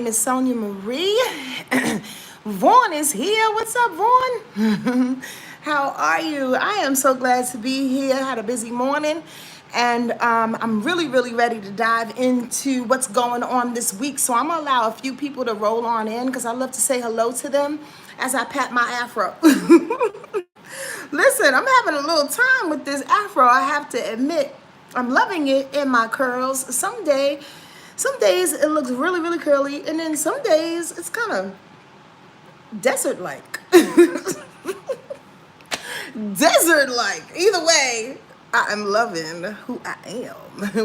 Miss Sonia Marie. Vaughn is here. What's up, Vaughn? How are you? I am so glad to be here. I had a busy morning, and I'm really ready to dive into what's going on this week. So I'm gonna allow a few people to roll on in because I love to say hello to them as I pat my afro. Listen, I'm having a little time with this afro. I have to admit, I'm loving it in my curls. Some days it looks really curly, and then some days it's kind of desert-like. Desert-like. Either way, I am loving who I am.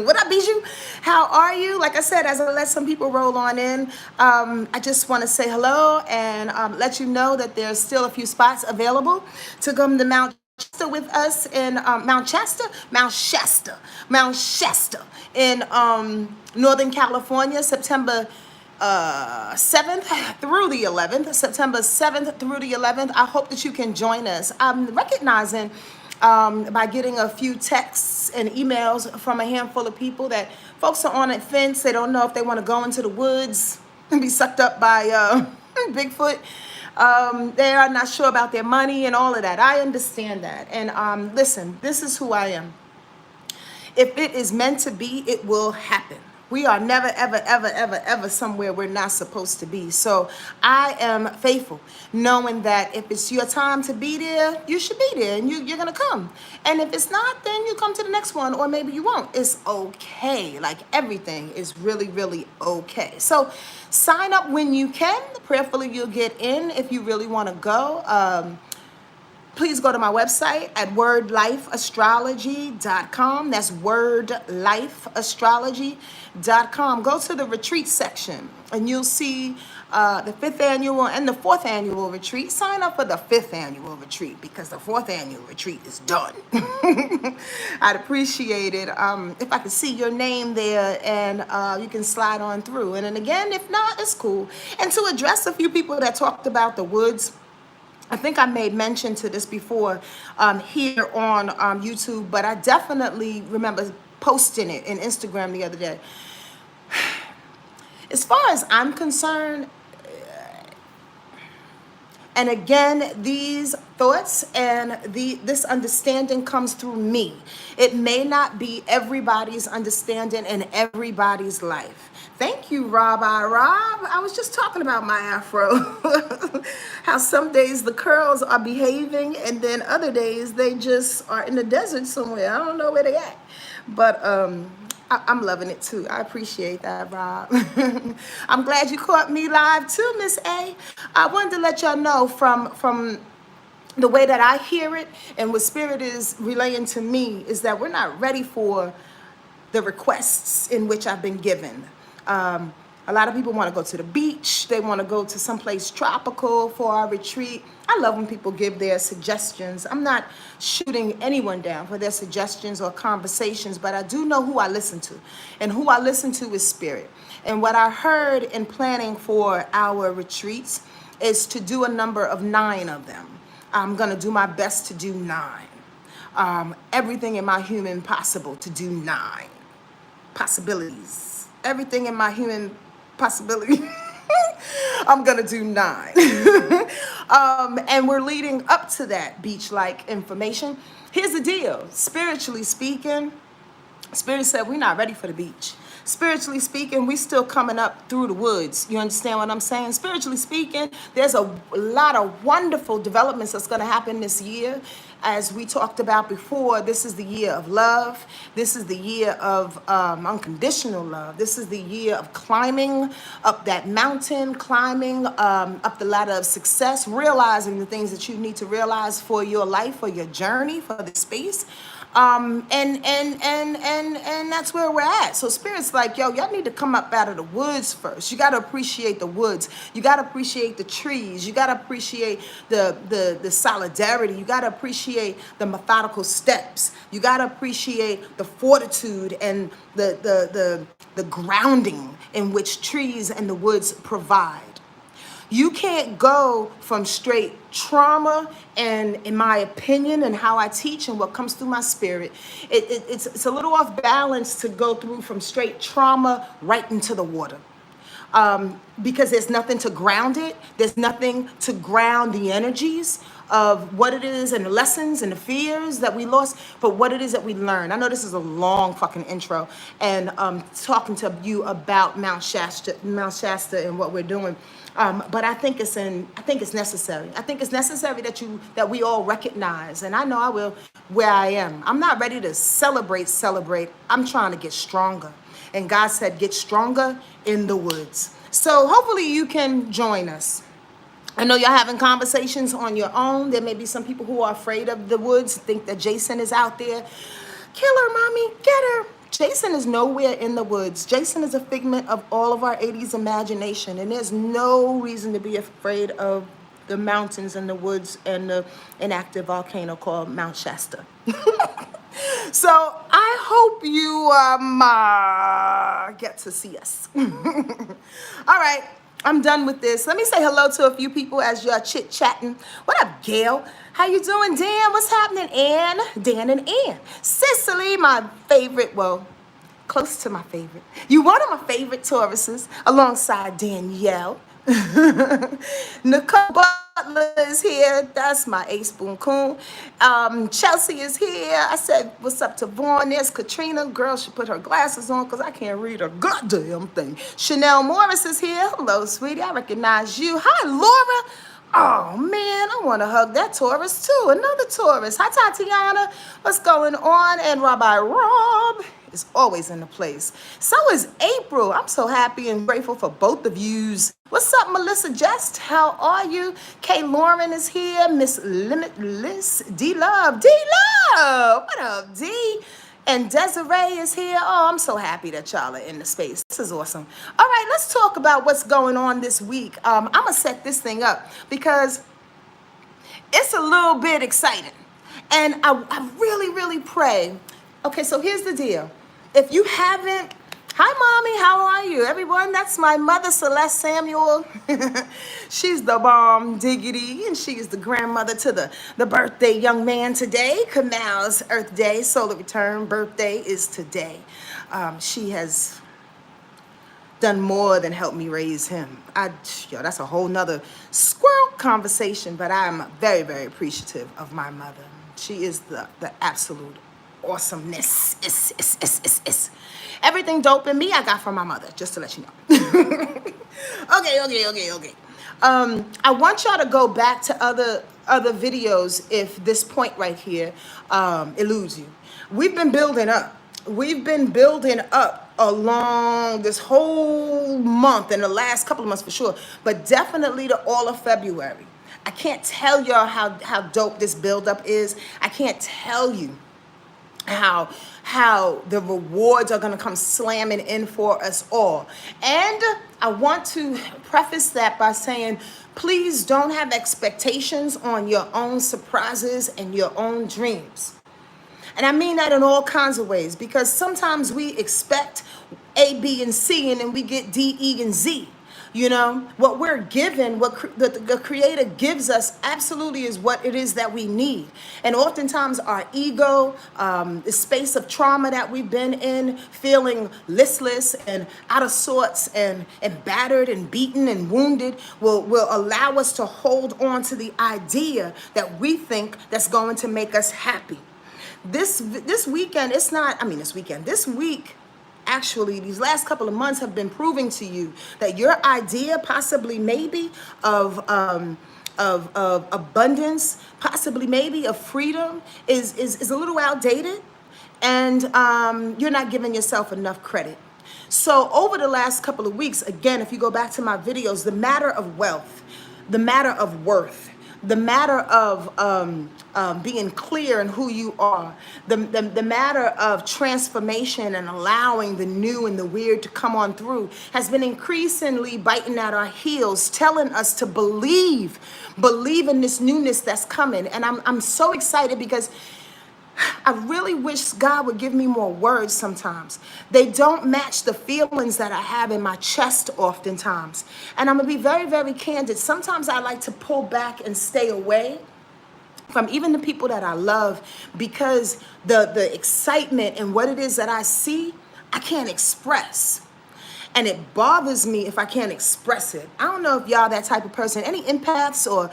What up, Bijou? How are you? Like I said, as I let some people roll on in, I just want to say hello and let you know that there's still a few spots available to come to Mount Shasta with us in Mount Shasta in Northern California, September 7th through the 11th, September 7th through the 11th. I hope that you can join us. I'm recognizing by getting a few texts and emails from a handful of people that folks are on a fence. They don't know if they want to go into the woods and be sucked up by Bigfoot. They are not sure about their money and all of that. I understand that. And listen, this is who I am. If it is meant to be, it will happen. We are never, ever somewhere we're not supposed to be. So I am faithful, knowing that if it's your time to be there, you should be there, and you're going to come. And if it's not, then you come to the next one, or maybe you won't. It's okay. Like, everything is really okay. So sign up when you can. Prayerfully, you'll get in if you really want to go. Please go to my website at wordlifeastrology.com. That's wordlifeastrology.com. Go to the retreat section and you'll see the 5th annual and the 4th annual retreat. Sign up for the 5th annual retreat because the 4th annual retreat is done. I'd appreciate it if I could see your name there and you can slide on through. And then again, if not, it's cool. And to address a few people that talked about the woods, I think I made mention to this before here on YouTube, but I definitely remember posting it in Instagram the other day. As far as I'm concerned, and again, these thoughts and this understanding comes through me. It may not be everybody's understanding in everybody's life. Thank you, Rob. I was just talking about my afro. How some days the curls are behaving and then other days they just are in the desert somewhere. I don't know where they at. But I'm loving it too. I appreciate that, Rob. I'm glad you caught me live too, Miss A. I wanted to let y'all know from the way that I hear it and what Spirit is relaying to me is that we're not ready for the requests in which I've been given. A lot of people want to go to the beach. They want to go to someplace tropical for our retreat. I love when people give their suggestions. I'm not shooting anyone down for their suggestions or conversations, but I do know who I listen to. And who I listen to is Spirit. And what I heard in planning for our retreats is to do a number of 9 of them. I'm going to do my best to do 9. Everything in my human possible to do 9. Possibilities. Everything in my human possibility. I'm gonna do 9. And we're leading up to that beach-like information. Here's the deal. Spiritually speaking, Spirit said we're not ready for the beach. Spiritually speaking, we still coming up through the woods. You understand what I'm saying? Spiritually speaking, there's a lot of wonderful developments that's going to happen this year. As we talked about before, this is the year of love. This is the year of unconditional love. This is the year of climbing up that mountain, climbing up the ladder of success, realizing the things that you need to realize for your life, for your journey, for the space. And that's where we're at. So Spirit's like, yo, y'all need to come up out of the woods first. You got to appreciate the woods. You got to appreciate the trees. You got to appreciate the solidarity. You got to appreciate the methodical steps. You got to appreciate the fortitude and the grounding in which trees and the woods provide. You can't go from straight trauma, and in my opinion and how I teach and what comes through my spirit, it's a little off balance to go through from straight trauma right into the water. because there's nothing to ground it. There's nothing to ground the energies of what it is and the lessons and the fears that we lost, but what it is that we learned. I know this is a long fucking intro, and talking to you about Mount Shasta, and what we're doing. But I think it's necessary. I think it's necessary that we all recognize, and I know I will, where I am. I'm not ready to celebrate. I'm trying to get stronger. And God said, get stronger in the woods. So hopefully you can join us. I know you're having conversations on your own. There may be some people who are afraid of the woods, think that Jason is out there. Kill her, mommy, get her. Jason is nowhere in the woods. Jason is a figment of all of our 80s imagination, and there's no reason to be afraid of the mountains and the woods and the inactive volcano called Mount Shasta. So I hope you get to see us. All right, I'm done with this. Let me say hello to a few people as you're chit-chatting. What up, Gail? How you doing, Dan? What's happening, Ann? Dan and Ann. Cicely, my favorite, well, close to my favorite. You one of my favorite Tauruses, alongside Danielle. Nicole Butler is here. That's my ace spoon coon. Chelsea is here. I said, what's up to Vaughn? There's Katrina. Girl should put her glasses on because I can't read a goddamn thing. Chanel Morris is here. Hello, sweetie. I recognize you. Hi, Laura. Oh, man, I want to hug that Taurus, too. Another Taurus. Hi, Tatiana. What's going on? And Rabbi Rob is always in the place. So is April. I'm so happy and grateful for both of yous. What's up, Melissa Jest? How are you? Kay Lauren is here. Miss Limitless. D-Love. D-Love. What up, D? And Desiree is here. Oh, I'm so happy that y'all are in the space. This is awesome. All right, let's talk about what's going on this week. I'm going to set this thing up because it's a little bit exciting. And I really, really pray. Okay, so here's the deal. If you haven't, hi, Mommy, how are you? Everyone, that's my mother, Celeste Samuel. She's the bomb diggity, and she is the grandmother to the birthday young man today. Kamal's Earth Day, solar return birthday is today. She has done more than help me raise him. That's a whole nother squirrel conversation, but I'm very, very appreciative of my mother. She is the absolute awesomeness. Everything dope in me I got from my mother, just to let you know. Okay. I want y'all to go back to other videos if this point right here eludes you. We've been building up. Along this whole month and the last couple of months for sure, but definitely to all of February. I can't tell y'all how dope this buildup is. I can't tell you how the rewards are going to come slamming in for us all. And I want to preface that by saying, please don't have expectations on your own surprises and your own dreams. And I mean that in all kinds of ways, because sometimes we expect A, B, and C, and then we get D, E, and Z. You know, what we're given, what the Creator gives us absolutely is what it is that we need. And oftentimes our ego, the space of trauma that we've been in, feeling listless and out of sorts and battered and beaten and wounded will allow us to hold on to the idea that we think that's going to make us happy. This weekend, this week, actually, these last couple of months have been proving to you that your idea, possibly maybe of abundance, possibly maybe of freedom, is a little outdated, and you're not giving yourself enough credit. So over the last couple of weeks, again, if you go back to my videos, the matter of wealth, the matter of worth, the matter of being clear in who you are, the matter of transformation and allowing the new and the weird to come on through has been increasingly biting at our heels, telling us to believe in this newness that's coming. And I'm so excited because I really wish God would give me more words sometimes. They don't match the feelings that I have in my chest oftentimes. And I'm going to be very, very candid. Sometimes I like to pull back and stay away from even the people that I love because the excitement and what it is that I see, I can't express. and it bothers me if I can't express it. I don't know if y'all that type of person. Any empaths or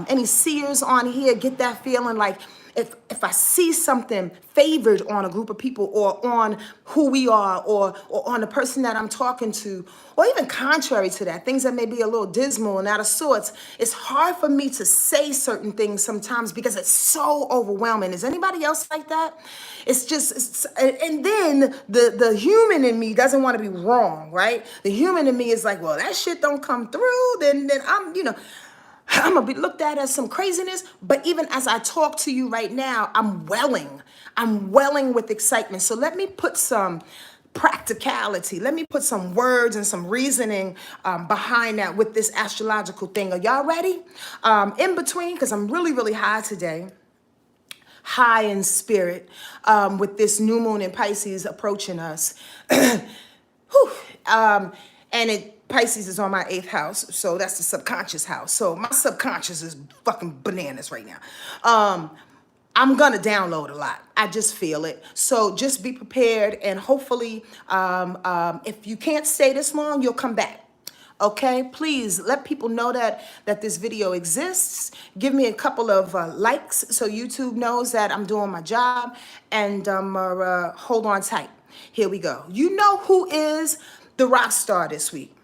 any seers on here get that feeling like if I see something favored on a group of people or on who we are or on the person that I'm talking to, or even contrary to that, things that may be a little dismal and out of sorts, it's hard for me to say certain things sometimes because it's so overwhelming. Is anybody else like that? And then the human in me doesn't want to be wrong, right? The human in me is like, well, that shit don't come through, then I'm gonna be looked at as some craziness. But even as I talk to you right now, I'm welling. I'm welling with excitement. So let me put some practicality. Let me put some words and some reasoning behind that with this astrological thing. Are y'all ready? In between, because I'm really, really high today. High in spirit with this new moon in Pisces approaching us. Whew. Pisces is on my 8th house, so that's the subconscious house. So my subconscious is fucking bananas right now. I'm gonna download a lot. I just feel it. So just be prepared, and hopefully, if you can't stay this long, you'll come back. Okay, please let people know that this video exists. Give me a couple of likes so YouTube knows that I'm doing my job, and hold on tight. Here we go. You know who is the rock star this week?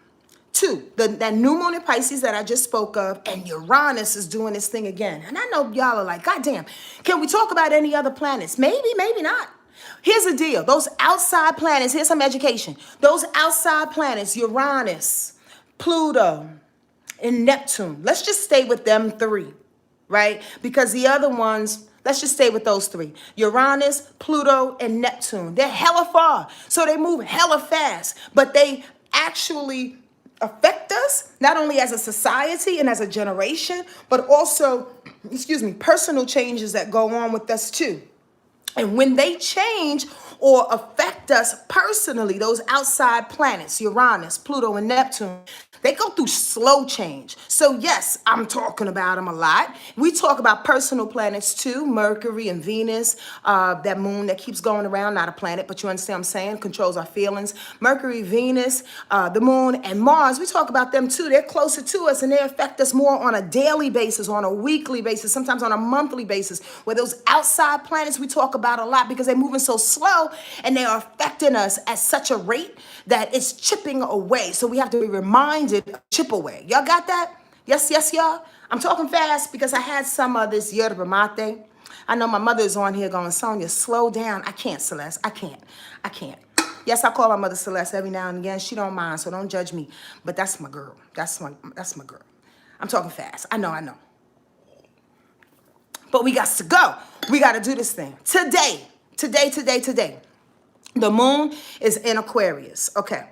2, that new moon in Pisces that I just spoke of, and Uranus is doing this thing again. And I know y'all are like, God damn, can we talk about any other planets? Maybe, maybe not. Here's the deal. Those outside planets, here's some education. Those outside planets, Uranus, Pluto, and Neptune. Let's just stay with them 3, right? Because the other ones, let's just stay with those 3. Uranus, Pluto, and Neptune. They're hella far. So they move hella fast. But they actually affect us, not only as a society and as a generation, but also, personal changes that go on with us too. And when they change or affect us personally, those outside planets, Uranus, Pluto, and Neptune, they go through slow change. So yes, I'm talking about them a lot. We talk about personal planets too, Mercury and Venus, that moon that keeps going around, not a planet, but you understand what I'm saying, controls our feelings. Mercury, Venus, the moon, and Mars, we talk about them too. They're closer to us and they affect us more on a daily basis, on a weekly basis, sometimes on a monthly basis, where those outside planets we talk about a lot because they're moving so slow and they are affecting us at such a rate that it's chipping away. So we have to be reminded of chip away. Y'all got that? Yes, yes, y'all. I'm talking fast because I had some of this yerba mate. I know my mother's on here going, Sonia, slow down. I can't, Celeste. I can't. Yes, I call my mother Celeste every now and again. She don't mind, so don't judge me. But that's my girl. That's my girl. I'm talking fast. I know. But we got to go. We got to do this thing. Today. The moon is in Aquarius. Okay.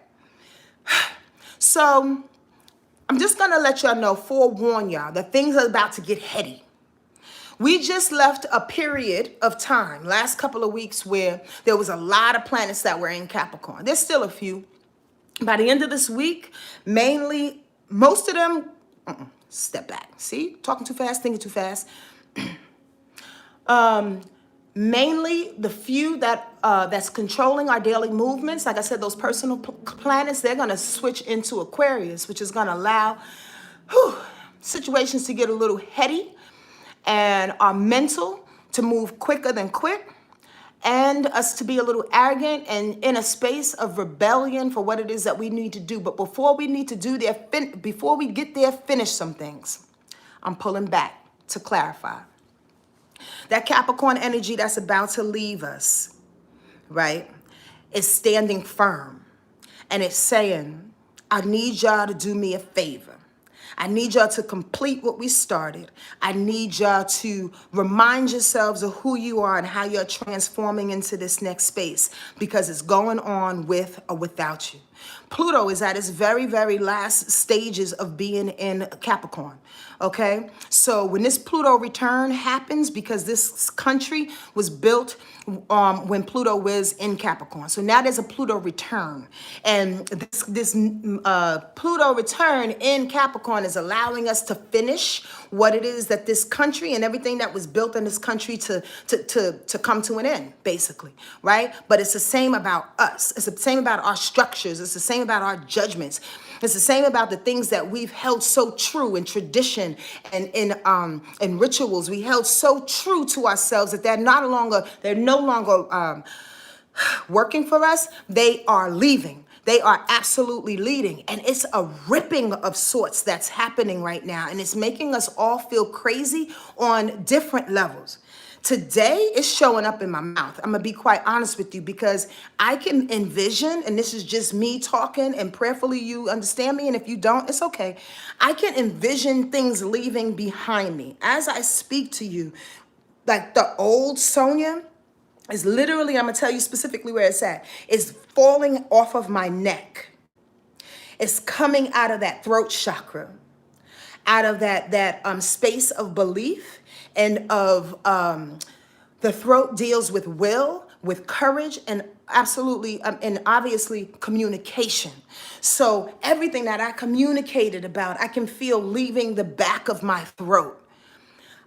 So I'm just going to let y'all know, forewarn y'all, that things are about to get heady. We just left a period of time, last couple of weeks, where there was a lot of planets that were in Capricorn. There's still a few. By the end of this week, mainly, most of them, step back. See, talking too fast, thinking too fast. Mainly the few that's controlling our daily movements, like I said, those personal planets, they're going to switch into Aquarius, which is going to allow situations to get a little heady and our mental to move quicker than quick, and us to be a little arrogant and in a space of rebellion for what it is that we need to do. But before we get there, finish some things. I'm pulling back to clarify. That Capricorn energy that's about to leave us, right, is standing firm. And it's saying, I need y'all to do me a favor. I need y'all to complete what we started. I need y'all to remind yourselves of who you are and how you're transforming into this next space, because it's going on with or without you. Pluto is at its very, very last stages of being in Capricorn. Okay, so when this Pluto return happens, because this country was built when Pluto was in Capricorn, so now there's a Pluto return, and this Pluto return in Capricorn is allowing us to finish what it is that this country and everything that was built in this country to come to an end, basically, right? But it's the same about us. It's the same about our structures. It's It's the same about our judgments. It's the same about the things that we've held so true in tradition and in rituals. We held so true to ourselves that they're no longer working for us. They are leaving. They are absolutely leading. And it's a ripping of sorts that's happening right now. And it's making us all feel crazy on different levels. Today is showing up in my mouth. I'm going to be quite honest with you, because I can envision, and this is just me talking, and prayerfully you understand me, and if you don't, it's okay. I can envision things leaving behind me. As I speak to you, like the old Sonia is literally, I'm going to tell you specifically where it's at. It's falling off of my neck. It's coming out of that throat chakra, out of that space of belief and of the throat deals with will, with courage, and absolutely and obviously communication. So everything that I communicated about, I can feel leaving the back of my throat.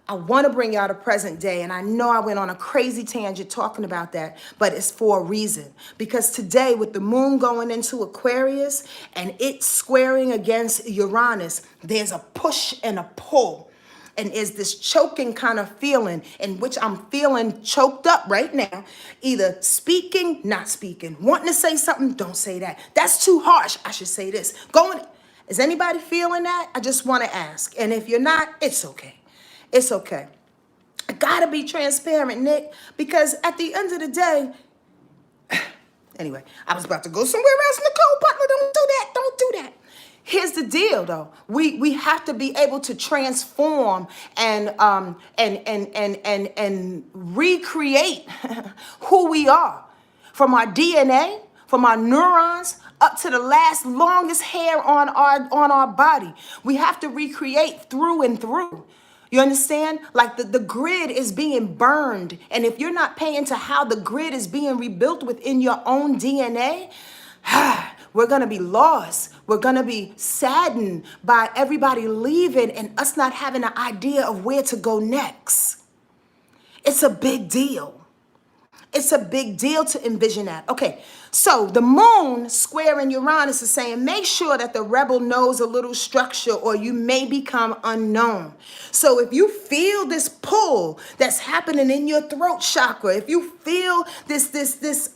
I want to bring y'all to present day, and I know I went on a crazy tangent talking about that, but it's for a reason. Because today, with the moon going into Aquarius and it squaring against Uranus, there's a push and a pull. And is this choking kind of feeling in which I'm feeling choked up right now, either speaking, not speaking, wanting to say something, don't say that. That's too harsh. I should say this. Is anybody feeling that? I just want to ask. And if you're not, it's okay. It's okay. I gotta be transparent, Nick, because at the end of the day, anyway, I was about to go somewhere else. Nicole Butler, don't do that. Don't do that. Here's the deal, though. We have to be able to transform and recreate who we are, from our DNA, from our neurons, up to the longest hair on our body. We have to recreate through and through. You understand? Like the grid is being burned. And if you're not paying to how the grid is being rebuilt within your own DNA, we're going to be lost. We're going to be saddened by everybody leaving and us not having an idea of where to go next. It's a big deal. It's a big deal to envision that. Okay, so the moon squaring Uranus is saying, make sure that the rebel knows a little structure or you may become unknown. So if you feel this pull that's happening in your throat chakra, if you feel this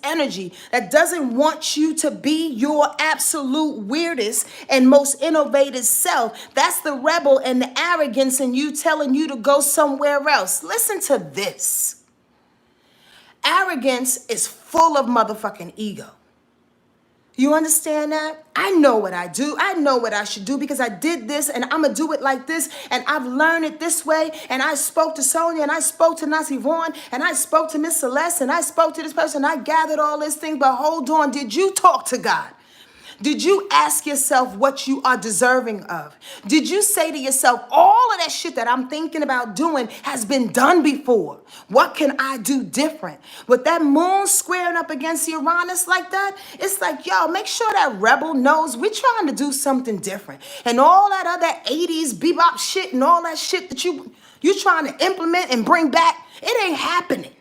energy that doesn't want you to be your absolute weirdest and most innovative self, that's the rebel and the arrogance in you telling you to go somewhere else. Listen to this. Arrogance is full of motherfucking ego. You understand that? I know what I do. I know what I should do because I did this and I'm going to do it like this. And I've learned it this way. And I spoke to Sonia and I spoke to Nancy Vaughn and I spoke to Miss Celeste and I spoke to this person. I gathered all this thing. But hold on. Did you talk to God? Did you ask yourself what you are deserving of? Did you say to yourself, all of that shit that I'm thinking about doing has been done before? What can I do different? With that moon squaring up against Uranus like that, it's like, yo, make sure that rebel knows we're trying to do something different. And all that other 80s bebop shit and all that shit that you trying to implement and bring back, it ain't happening.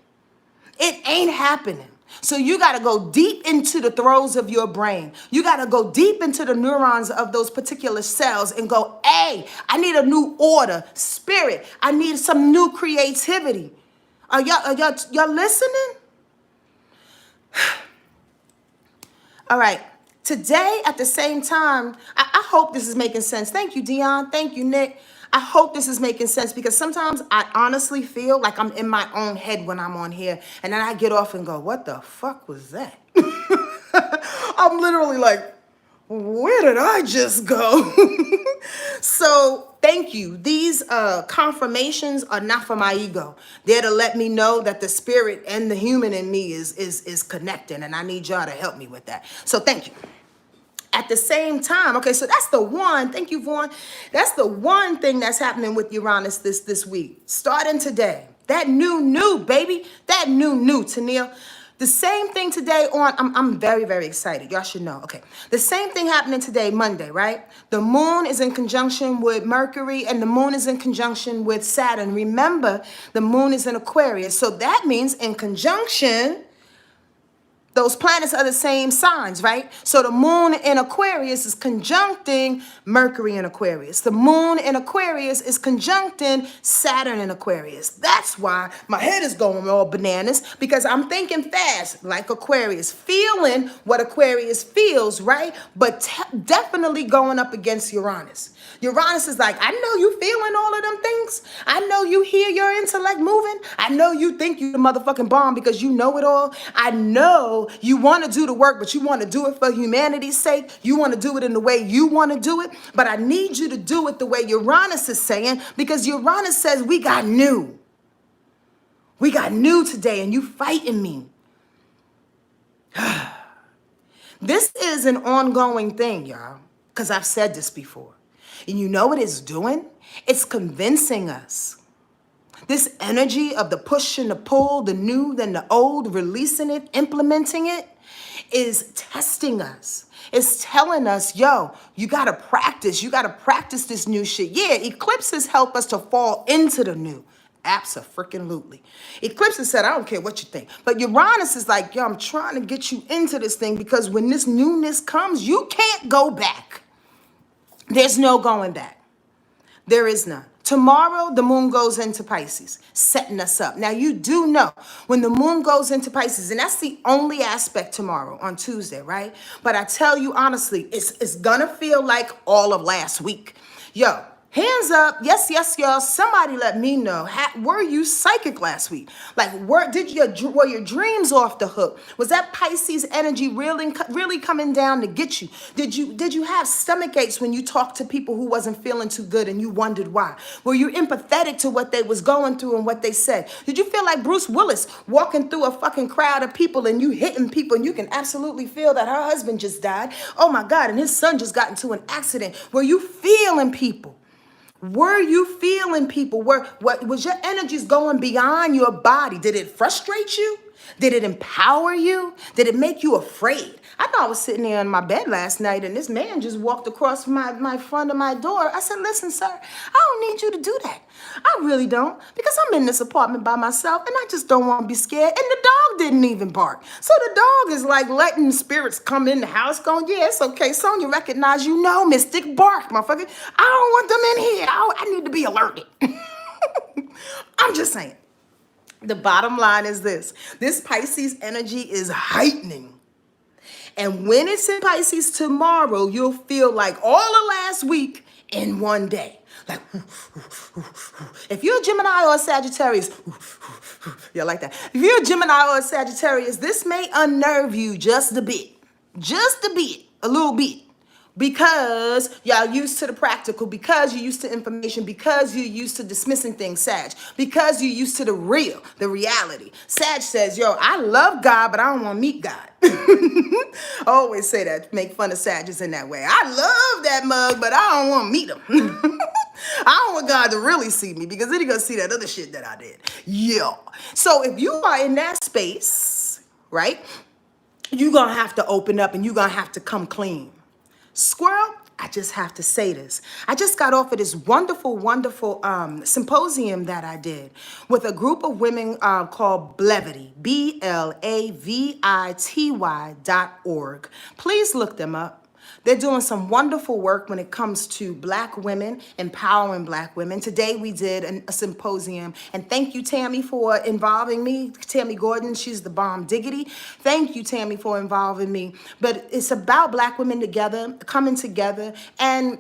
It ain't happening. So you got to go deep into the throes of your brain. You got to go deep into the neurons of those particular cells and go, hey, I need a new order, spirit. I need some new creativity. Are y'all listening? All right. Today, at the same time, I hope this is making sense. Thank you, Dion. Thank you, Nick. I hope this is making sense because sometimes I honestly feel like I'm in my own head when I'm on here. And then I get off and go, what the fuck was that? I'm literally like, where did I just go? So thank you. These confirmations are not for my ego. They're to let me know that the spirit and the human in me is connecting. And I need y'all to help me with that. So thank you. At the same time, okay, so that's the one, thank you, Vaughn. That's the one thing that's happening with Uranus this week. Starting today. That new, baby. That new, Tennille. The same thing today on, I'm very, very excited. Y'all should know. Okay. The same thing happening today, Monday, right? The moon is in conjunction with Mercury and the moon is in conjunction with Saturn. Remember, the moon is in Aquarius. So that means in conjunction, Those planets are the same signs, right? So the moon in Aquarius is conjuncting Mercury in Aquarius. The moon in Aquarius is conjuncting Saturn in Aquarius. That's why my head is going all bananas, because I'm thinking fast, like Aquarius, feeling what Aquarius feels, right? But definitely going up against Uranus. Uranus is like, I know you feeling all of them things. I know you hear your intellect moving. I know you think you the motherfucking bomb because you know it all. I know you want to do the work, but you want to do it for humanity's sake. You want to do it in the way you want to do it. But I need you to do it the way Uranus is saying, because Uranus says we got new. We got new today, and you fighting me. This is an ongoing thing, y'all, because I've said this before. And you know what it's doing? It's convincing us. This energy of the push and the pull, the new, then the old, releasing it, implementing it, is testing us. It's telling us, yo, you got to practice. You got to practice this new shit. Yeah, eclipses help us to fall into the new. Abso-freaking-lutely. Eclipses said, I don't care what you think. But Uranus is like, yo, I'm trying to get you into this thing, because when this newness comes, you can't go back. There's no going back. There is none. Tomorrow, the moon goes into Pisces, setting us up. Now, you do know when the moon goes into Pisces, and that's the only aspect tomorrow on Tuesday, right? But I tell you honestly, it's going to feel like all of last week. Yo, hands up. Yes, yes, y'all. Somebody let me know. Were you psychic last week? Like, were your dreams off the hook? Was that Pisces energy really coming down to get you? Did you have stomach aches when you talked to people who wasn't feeling too good and you wondered why? Were you empathetic to what they was going through and what they said? Did you feel like Bruce Willis walking through a fucking crowd of people and you hitting people and you can absolutely feel that her husband just died? Oh my God, and his son just got into an accident. Were you feeling people? Were you feeling people? What was your energies going beyond your body? Did it frustrate you? Did it empower you? Did it make you afraid? I know I was sitting there in my bed last night and this man just walked across my front of my door. I said, listen, sir, I don't need you to do that. I really don't, because I'm in this apartment by myself and I just don't want to be scared. And the dog didn't even bark. So the dog is like letting spirits come in the house going, yeah, it's okay. Sonya, recognize you know mystic bark, motherfucker. I don't want them in here. I need to be alerted. I'm just saying. The bottom line is this Pisces energy is heightening. And when it's in Pisces tomorrow, you'll feel like all of last week in one day. Like, if you're a Gemini or a Sagittarius, yeah, like that. If you're a Gemini or a Sagittarius, this may unnerve you just a bit, a little bit. Because y'all used to the practical, because you're used to information, because you're used to dismissing things, Sag, because you're used to the real, the reality. Sag says, yo, I love God, but I don't want to meet God. I always say that, make fun of Sagittarius in that way. I love that mug, but I don't want to meet him. I don't want God to really see me, because then he's going to see that other shit that I did. Yeah. So if you are in that space, right, you're going to have to open up and you're going to have to come clean. Squirrel, I just have to say this. I just got off of this wonderful symposium that I did with a group of women called Blevity, BLAVITY.org. Please look them up. They're doing some wonderful work when it comes to Black women, empowering Black women. Today we did a symposium, and thank you, Tammy, for involving me. Tammy Gordon, she's the bomb diggity. Thank you, Tammy, for involving me. But it's about Black women together, coming together, and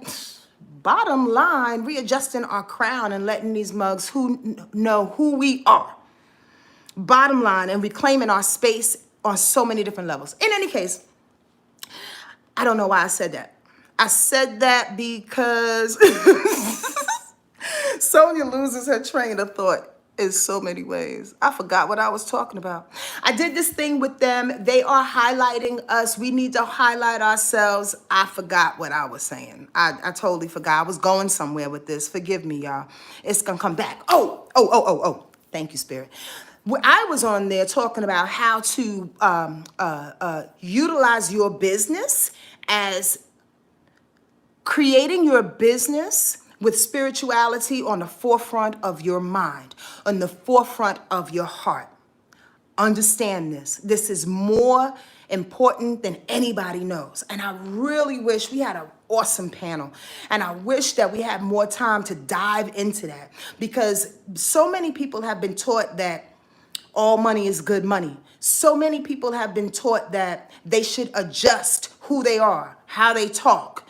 bottom line, readjusting our crown and letting these mugs know who we are. Bottom line, and reclaiming our space on so many different levels. In any case, I don't know why I said that. I said that because Sonya loses her train of thought in so many ways. I forgot what I was talking about. I did this thing with them. They are highlighting us. We need to highlight ourselves. I forgot what I was saying. I totally forgot. I was going somewhere with this. Forgive me, y'all. It's going to come back. Oh. Thank you, Spirit. I was on there talking about how to utilize your business as creating your business with spirituality on the forefront of your mind, on the forefront of your heart. Understand this. This is more important than anybody knows. And I really wish we had an awesome panel. And I wish that we had more time to dive into that, because so many people have been taught that all money is good money. So many people have been taught that they should adjust who they are, how they talk,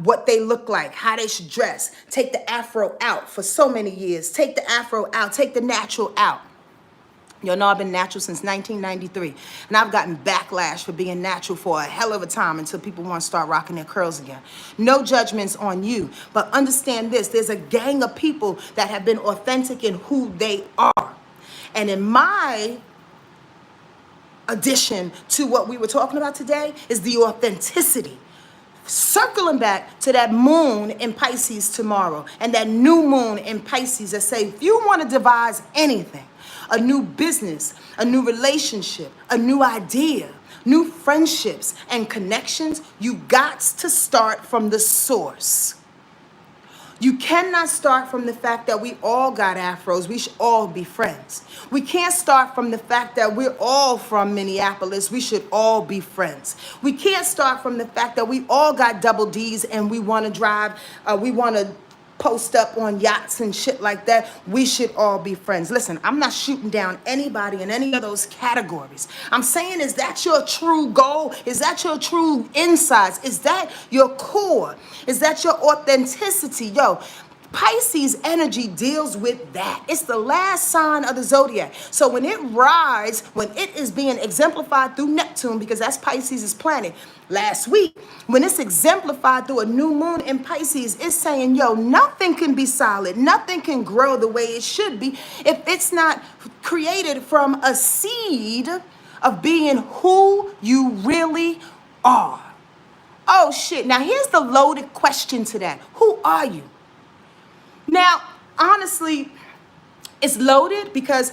what they look like, how they should dress. Take the afro out for so many years. Take the afro out, take the natural out. Y'all know I've been natural since 1993, and I've gotten backlash for being natural for a hell of a time until people want to start rocking their curls again. No judgments on you, but understand this. There's a gang of people that have been authentic in who they are. And in my addition to what we were talking about today is the authenticity. Circling back to that moon in Pisces tomorrow and that new moon in Pisces that say, if you want to devise anything, a new business, a new relationship, a new idea, new friendships and connections, you got to start from the source. You cannot start from the fact that we all got afros. We should all be friends. We can't start from the fact that we're all from Minneapolis. We should all be friends. We can't start from the fact that we all got double D's and we want to drive, we want to post up on yachts and shit like that. We should all be friends. Listen, I'm not shooting down anybody in any of those categories. I'm saying, is that your true goal? Is that your true insides? Is that your core? Is that your authenticity? Yo, Pisces energy deals with that. It's the last sign of the zodiac. So when it rides, when it is being exemplified through Neptune, because that's Pisces' planet, last week, when it's exemplified through a new moon in Pisces, it's saying, yo, nothing can be solid. Nothing can grow the way it should be if it's not created from a seed of being who you really are. Oh, shit. Now, here's the loaded question to that. Who are you? Now, honestly, it's loaded because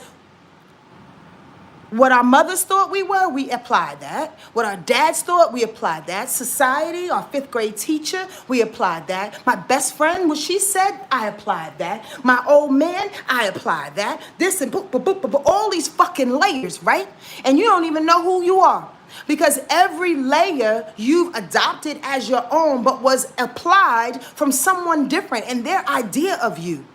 what our mothers thought we were, we applied that. What our dads thought, we applied that. Society, our fifth grade teacher, we applied that. My best friend, what she said, I applied that. My old man, I applied that. This and all these fucking layers, right? And you don't even know who you are. Because every layer you've adopted as your own, but was applied from someone different and their idea of you.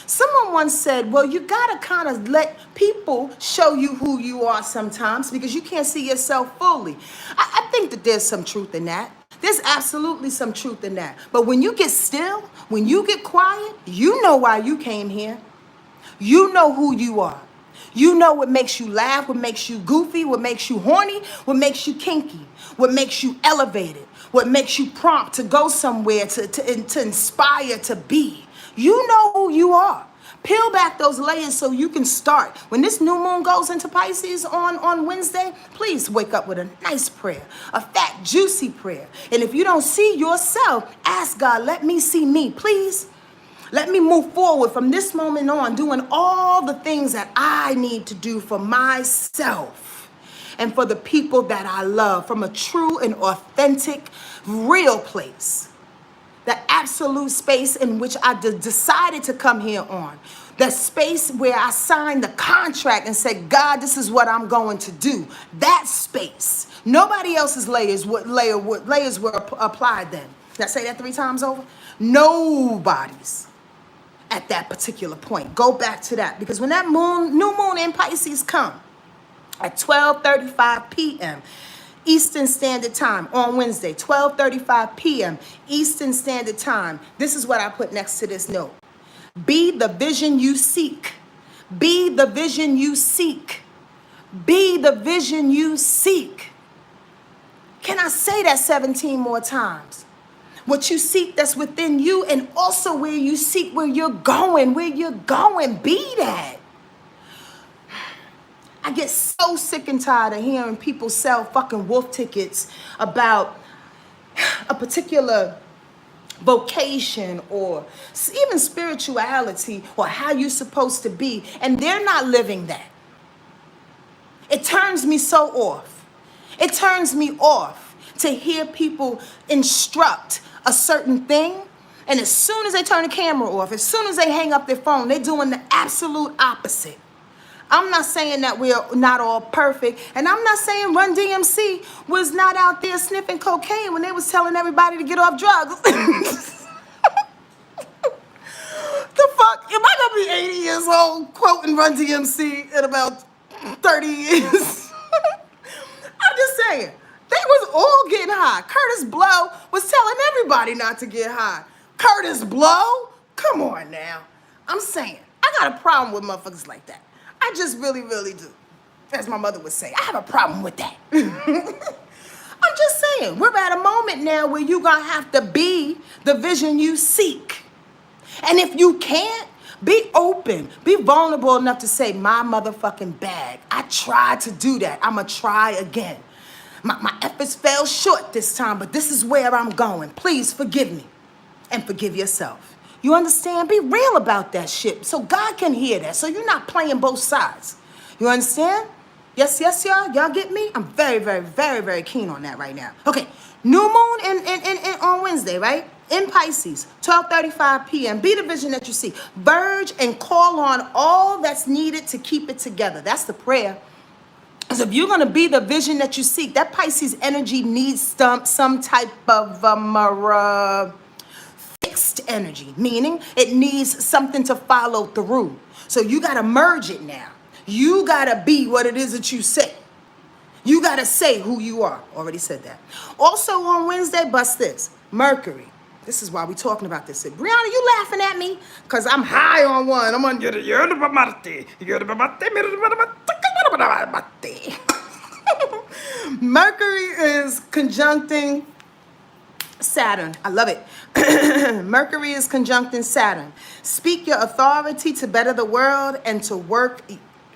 Someone once said, well, you got to kind of let people show you who you are sometimes because you can't see yourself fully. I think that there's some truth in that. There's absolutely some truth in that. But when you get still, when you get quiet, you know why you came here. You know who you are. You know what makes you laugh, what makes you goofy, what makes you horny, what makes you kinky, what makes you elevated, what makes you prompt to go somewhere, to inspire to be. You know who you are. Peel back those layers so you can start. When this new moon goes into Pisces on Wednesday, please wake up with a nice prayer, a fat, juicy prayer. And if you don't see yourself, ask God, let me see me, please. Let me move forward from this moment on, doing all the things that I need to do for myself and for the people that I love from a true and authentic, real place. The absolute space in which I decided to come here on. The space where I signed the contract and said, God, this is what I'm going to do. That space. Nobody else's layers were applied then. Did I say that 3 times over? Nobody's. At that particular point. Go back to that. Because when that new moon in Pisces come at 12:35 p.m. Eastern Standard Time on Wednesday, 12:35 p.m. Eastern Standard Time, this is what I put next to this note. Be the vision you seek. Be the vision you seek. Be the vision you seek. Can I say that 17 more times? What you seek that's within you, and also where you seek where you're going, be that. I get so sick and tired of hearing people sell fucking wolf tickets about a particular vocation or even spirituality or how you're supposed to be, and they're not living that. It turns me so off. It turns me off to hear people instruct a certain thing, and as soon as they turn the camera off, as soon as they hang up their phone, they're doing the absolute opposite. I'm not saying that we're not all perfect. And I'm not saying Run DMC was not out there sniffing cocaine when they was telling everybody to get off drugs. The fuck? Am I gonna be 80 years old quoting Run DMC in about 30 years? I'm just saying. They was all getting high. Curtis Blow was telling everybody not to get high. Curtis Blow? Come on now. I'm saying. I got a problem with motherfuckers like that. I just really, really do. As my mother would say, I have a problem with that. I'm just saying. We're at a moment now where you're going to have to be the vision you seek. And if you can't, be open. Be vulnerable enough to say, my motherfucking bag. I tried to do that. I'm going to try again. My efforts fell short this time, but this is where I'm going. Please forgive me and forgive yourself. You understand? Be real about that shit so God can hear that. So you're not playing both sides. You understand? Yes, y'all. Y'all get me? I'm very, very, very, very keen on that right now. Okay. New moon in on Wednesday, right? In Pisces, 12:35 p.m. Be the vision that you see. Verge and call on all that's needed to keep it together. That's the prayer. Because if you're going to be the vision that you seek, that Pisces energy needs some type of fixed energy, meaning it needs something to follow through. So you got to merge it now. You got to be what it is that you say. You got to say who you are. Already said that. Also on Wednesday, bust this. Mercury. This is why we're talking about this. Brianna, you laughing at me? Because I'm high on one. I'm on Mercury is conjuncting Saturn. I love it. Mercury is conjuncting Saturn. Speak your authority to better the world and to work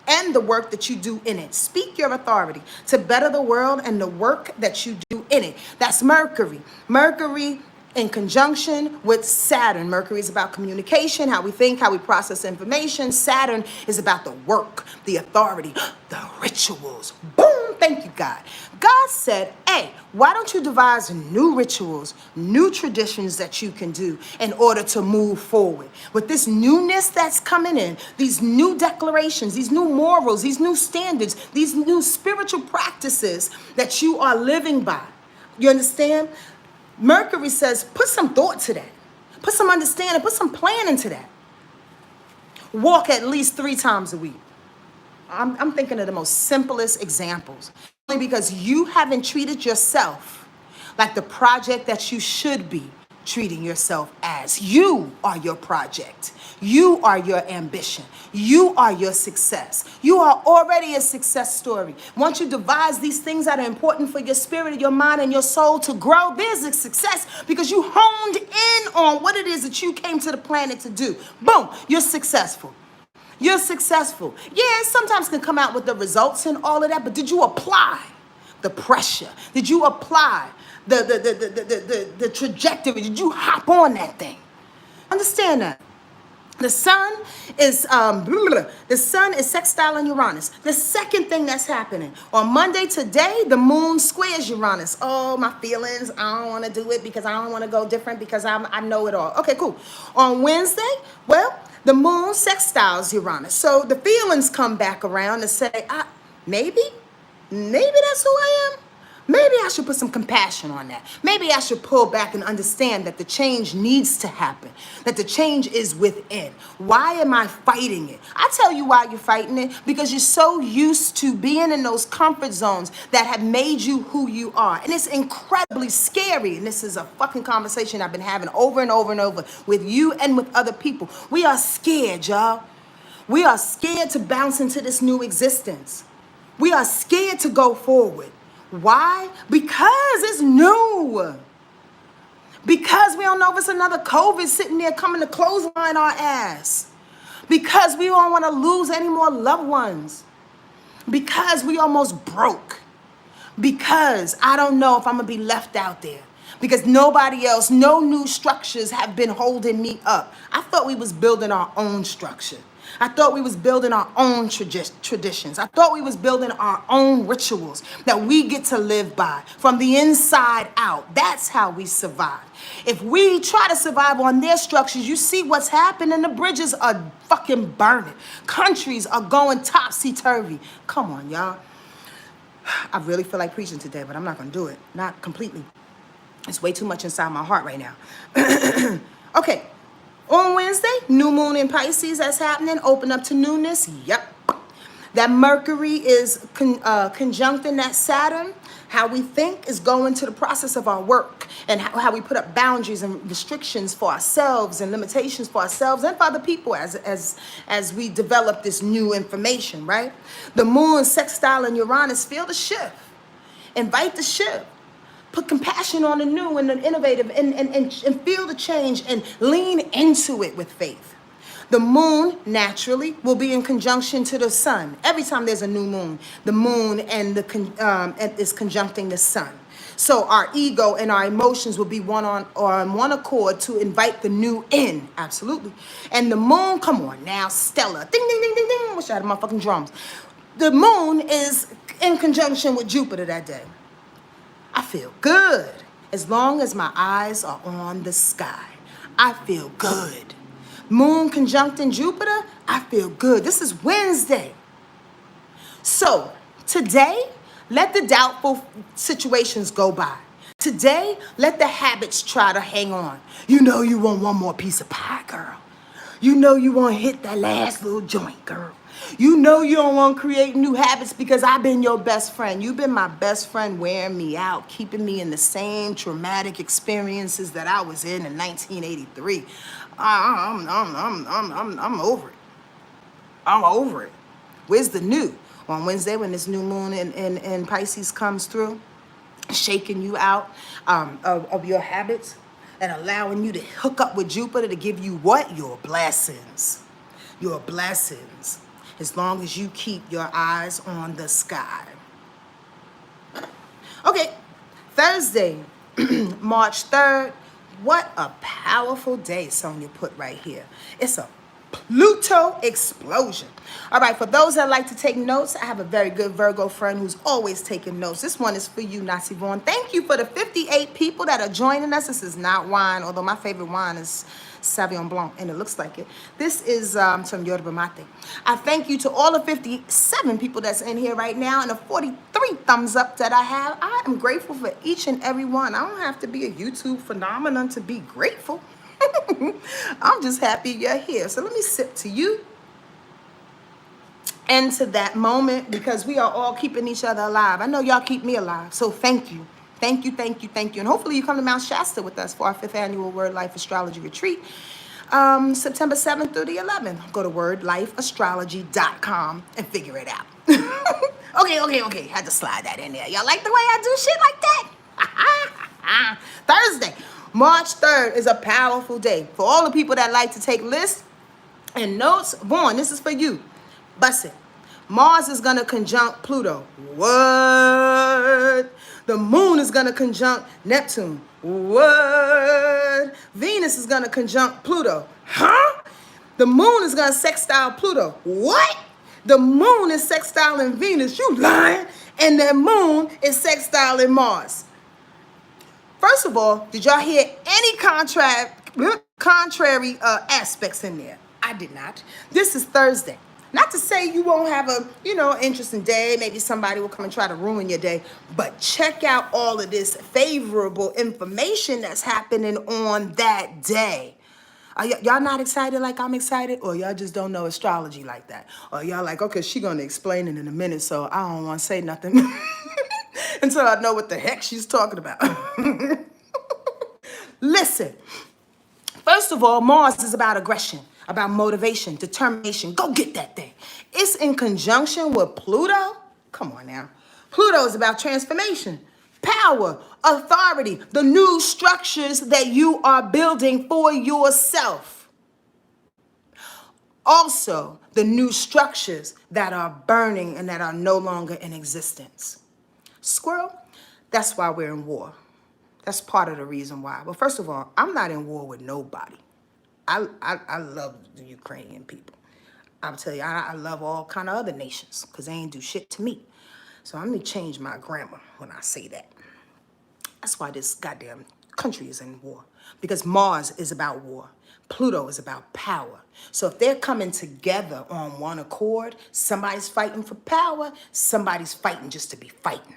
and the work that you do in it. Speak your authority to better the world and the work that you do in it. That's Mercury. Mercury in conjunction with Saturn. Mercury is about communication, how we think, how we process information. Saturn is about the work, the authority, the rituals. Boom! Thank you, God. God said, hey, why don't you devise new rituals, new traditions that you can do in order to move forward? With this newness that's coming in, these new declarations, these new morals, these new standards, these new spiritual practices that you are living by. You understand? Mercury says, put some thought to that. Put some understanding, put some planning to that. Walk at least 3 times a week. I'm thinking of the most simplest examples. Only because you haven't treated yourself like the project that you should be treating yourself as. You are your project. You are your ambition. You are your success. You are already a success story. Once you devise these things that are important for your spirit, your mind, and your soul to grow, there's a success because you honed in on what it is that you came to the planet to do. Boom, you're successful. You're successful. Yeah, it sometimes can come out with the results and all of that, but did you apply the pressure? Did you apply the trajectory? Did you hop on that thing? Understand that. The sun is sextile in Uranus. The second thing that's happening on Monday today, the moon squares Uranus. Oh, my feelings. I don't want to do it because I don't want to go different because I know it all. Okay, cool. On Wednesday, well, the moon sextiles Uranus. So the feelings come back around and say, maybe that's who I am. Maybe I should put some compassion on that. Maybe I should pull back and understand that the change needs to happen, that the change is within. Why am I fighting it? I tell you why you're fighting it, because you're so used to being in those comfort zones that have made you who you are. And it's incredibly scary. And this is a fucking conversation I've been having over and over and over with you and with other people. We are scared, y'all. We are scared to bounce into this new existence. We are scared to go forward. Why? Because it's new. Because we don't know if it's another COVID sitting there coming to clothesline our ass. Because we don't want to lose any more loved ones. Because we almost broke. Because I don't know if I'm going to be left out there. Because nobody else, no new structures have been holding me up. I thought we was building our own structure. I thought we was building our own traditions. I thought we was building our own rituals that we get to live by from the inside out. That's how we survive. If we try to survive on their structures, you see what's happening. The bridges are fucking burning. Countries are going topsy-turvy. Come on, y'all. I really feel like preaching today, but I'm not going to do it. Not completely. It's way too much inside my heart right now. Okay. On Wednesday, new moon in Pisces that's happening. Open up to newness. Yep. That Mercury is conjuncting that Saturn. How we think is going to the process of our work, and how we put up boundaries and restrictions for ourselves and limitations for ourselves and for other people as we develop this new information, right? The moon, sextile, and Uranus feel the shift. Invite the shift. Put compassion on the new and the innovative, and feel the change and lean into it with faith. The moon naturally will be in conjunction to the sun. Every time there's a new moon, the moon is conjuncting the sun. So our ego and our emotions will be on one accord to invite the new in. Absolutely. And the moon, come on now, Stella. Ding, ding, ding, ding, ding. Wish I had my fucking drums. The moon is in conjunction with Jupiter that day. I feel good as long as my eyes are on the sky. I feel good. Moon conjuncting Jupiter, I feel good. This is Wednesday. So today, let the doubtful situations go by. Today, let the habits try to hang on. You know you want one more piece of pie, girl. You know you want to hit that last little joint, girl. You know you don't want to create new habits because I've been your best friend. You've been my best friend wearing me out, keeping me in the same traumatic experiences that I was in 1983. I'm over it. I'm over it. Where's the new? On Wednesday, when this new moon in Pisces comes through, shaking you out of your habits and allowing you to hook up with Jupiter to give you what? Your blessings. Your blessings. As long as you keep your eyes on the sky. Okay, Thursday, March 3rd. What a powerful day Sonia put right here. It's a Pluto explosion. All right, for those that like to take notes, I have a very good Virgo friend who's always taking notes. This one is for you, Nasi Vaughn. Thank you for the 58 people that are joining us. This is not wine, although my favorite wine is Sauvignon Blanc, and it looks like it. This is some Yerba Mate. I thank you to all the 57 people that's in here right now and the 43 thumbs up that I have. I am grateful for each and every one. I don't have to be a YouTube phenomenon to be grateful. I'm just happy you're here. So let me sip to you and to that moment, because we are all keeping each other alive. I know y'all keep me alive, so thank you. Thank you, thank you, thank you. And hopefully you come to Mount Shasta with us for our 5th annual Word Life Astrology Retreat, September 7th through the 11th. Go to wordlifeastrology.com and figure it out. Okay. Had to slide that in there. Y'all like the way I do shit like that? Thursday, March 3rd is a powerful day. For all the people that like to take lists and notes, Vaughn, this is for you. Bust it. Mars is going to conjunct Pluto. What? The moon is going to conjunct Neptune. What? Venus is going to conjunct Pluto. Huh? The moon is going to sextile Pluto. What? The moon is sextiling Venus. You lying. And the moon is sextiling Mars. First of all, did y'all hear any contrary aspects in there? I did not. This is Thursday. Not to say you won't have a, interesting day. Maybe somebody will come and try to ruin your day. But check out all of this favorable information that's happening on that day. Are y'all not excited like I'm excited? Or y'all just don't know astrology like that? Or y'all like, okay, she's going to explain it in a minute, so I don't want to say nothing until I know what the heck she's talking about. Listen, first of all, Mars is about aggression, about motivation, determination. Go get that thing. It's in conjunction with Pluto. Come on now. Pluto is about transformation, power, authority, the new structures that you are building for yourself. Also, the new structures that are burning and that are no longer in existence. Squirrel, that's why we're in war. That's part of the reason why. But first of all, I'm not in war with nobody. I love the Ukrainian people. I'll tell you, I love all kind of other nations because they ain't do shit to me. So I'm going to change my grammar when I say that. That's why this goddamn country is in war. because Mars is about war. Pluto is about power. So if they're coming together on one accord, somebody's fighting for power, somebody's fighting just to be fighting.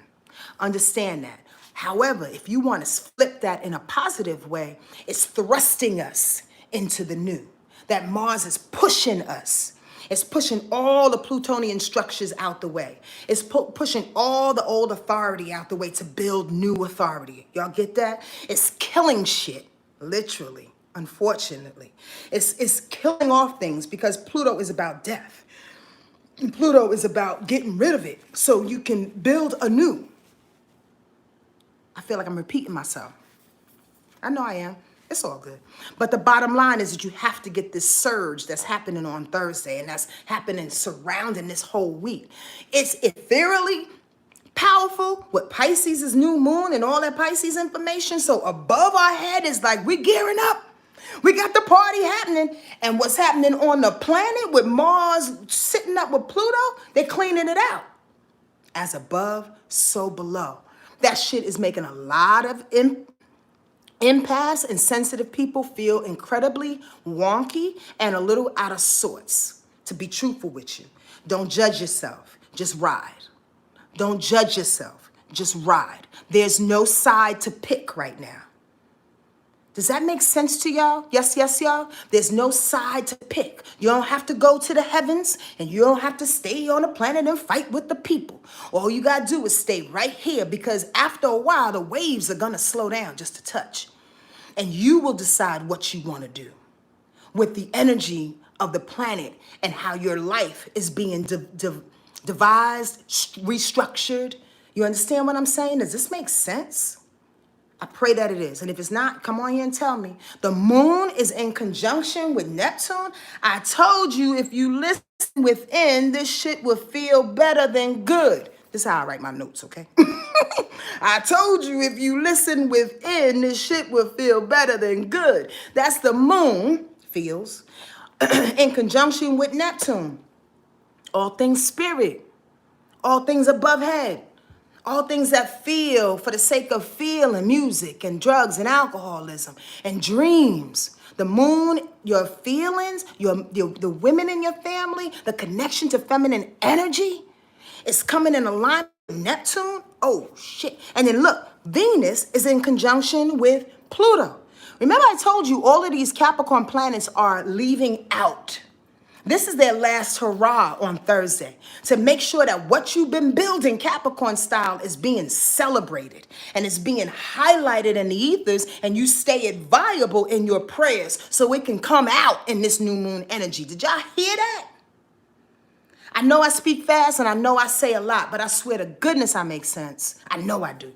Understand that. However, if you want to flip that in a positive way, it's thrusting us into the new. That Mars is pushing us. It's pushing all the Plutonian structures out the way. It's pushing all the old authority out the way to build new authority. Y'all get that? It's killing shit, literally, unfortunately. It's killing off things because Pluto is about death. And Pluto is about getting rid of it so you can build anew. I feel like I'm repeating myself. I know I am. It's all good. But the bottom line is that you have to get this surge that's happening on Thursday and that's happening surrounding this whole week. It's ethereally powerful with Pisces' new moon and all that Pisces information. So above our head is like we're gearing up. We got the party happening. And what's happening on the planet with Mars sitting up with Pluto, they're cleaning it out. As above, so below. That shit is making a lot of empaths and sensitive people feel incredibly wonky and a little out of sorts. To be truthful with you, don't judge yourself, just ride. Don't judge yourself, just ride. There's no side to pick right now. Does that make sense to y'all? Yes, yes, y'all. There's no side to pick. You don't have to go to the heavens and you don't have to stay on the planet and fight with the people. All you got to do is stay right here because after a while, the waves are going to slow down just a touch. And you will decide what you want to do with the energy of the planet and how your life is being devised, restructured. You understand what I'm saying? Does this make sense? I pray that it is. And if it's not, come on here and tell me. The moon is in conjunction with Neptune. I told you if you listen within, this shit will feel better than good. This is how I write my notes, okay? I told you if you listen within, this shit will feel better than good. That's the moon, feels, in conjunction with Neptune. All things spirit, all things above head. All things that feel for the sake of feeling, music and drugs and alcoholism and dreams. The moon, your feelings, the women in your family, the connection to feminine energy is coming in alignment with Neptune. Oh, shit. And then look, Venus is in conjunction with Pluto. Remember I told you all of these Capricorn planets are leaving out. This is their last hurrah on Thursday to make sure that what you've been building Capricorn style is being celebrated and it's being highlighted in the ethers and you stay it viable in your prayers so it can come out in this new moon energy. Did y'all hear that? I know I speak fast and I know I say a lot, but I swear to goodness I make sense. I know I do.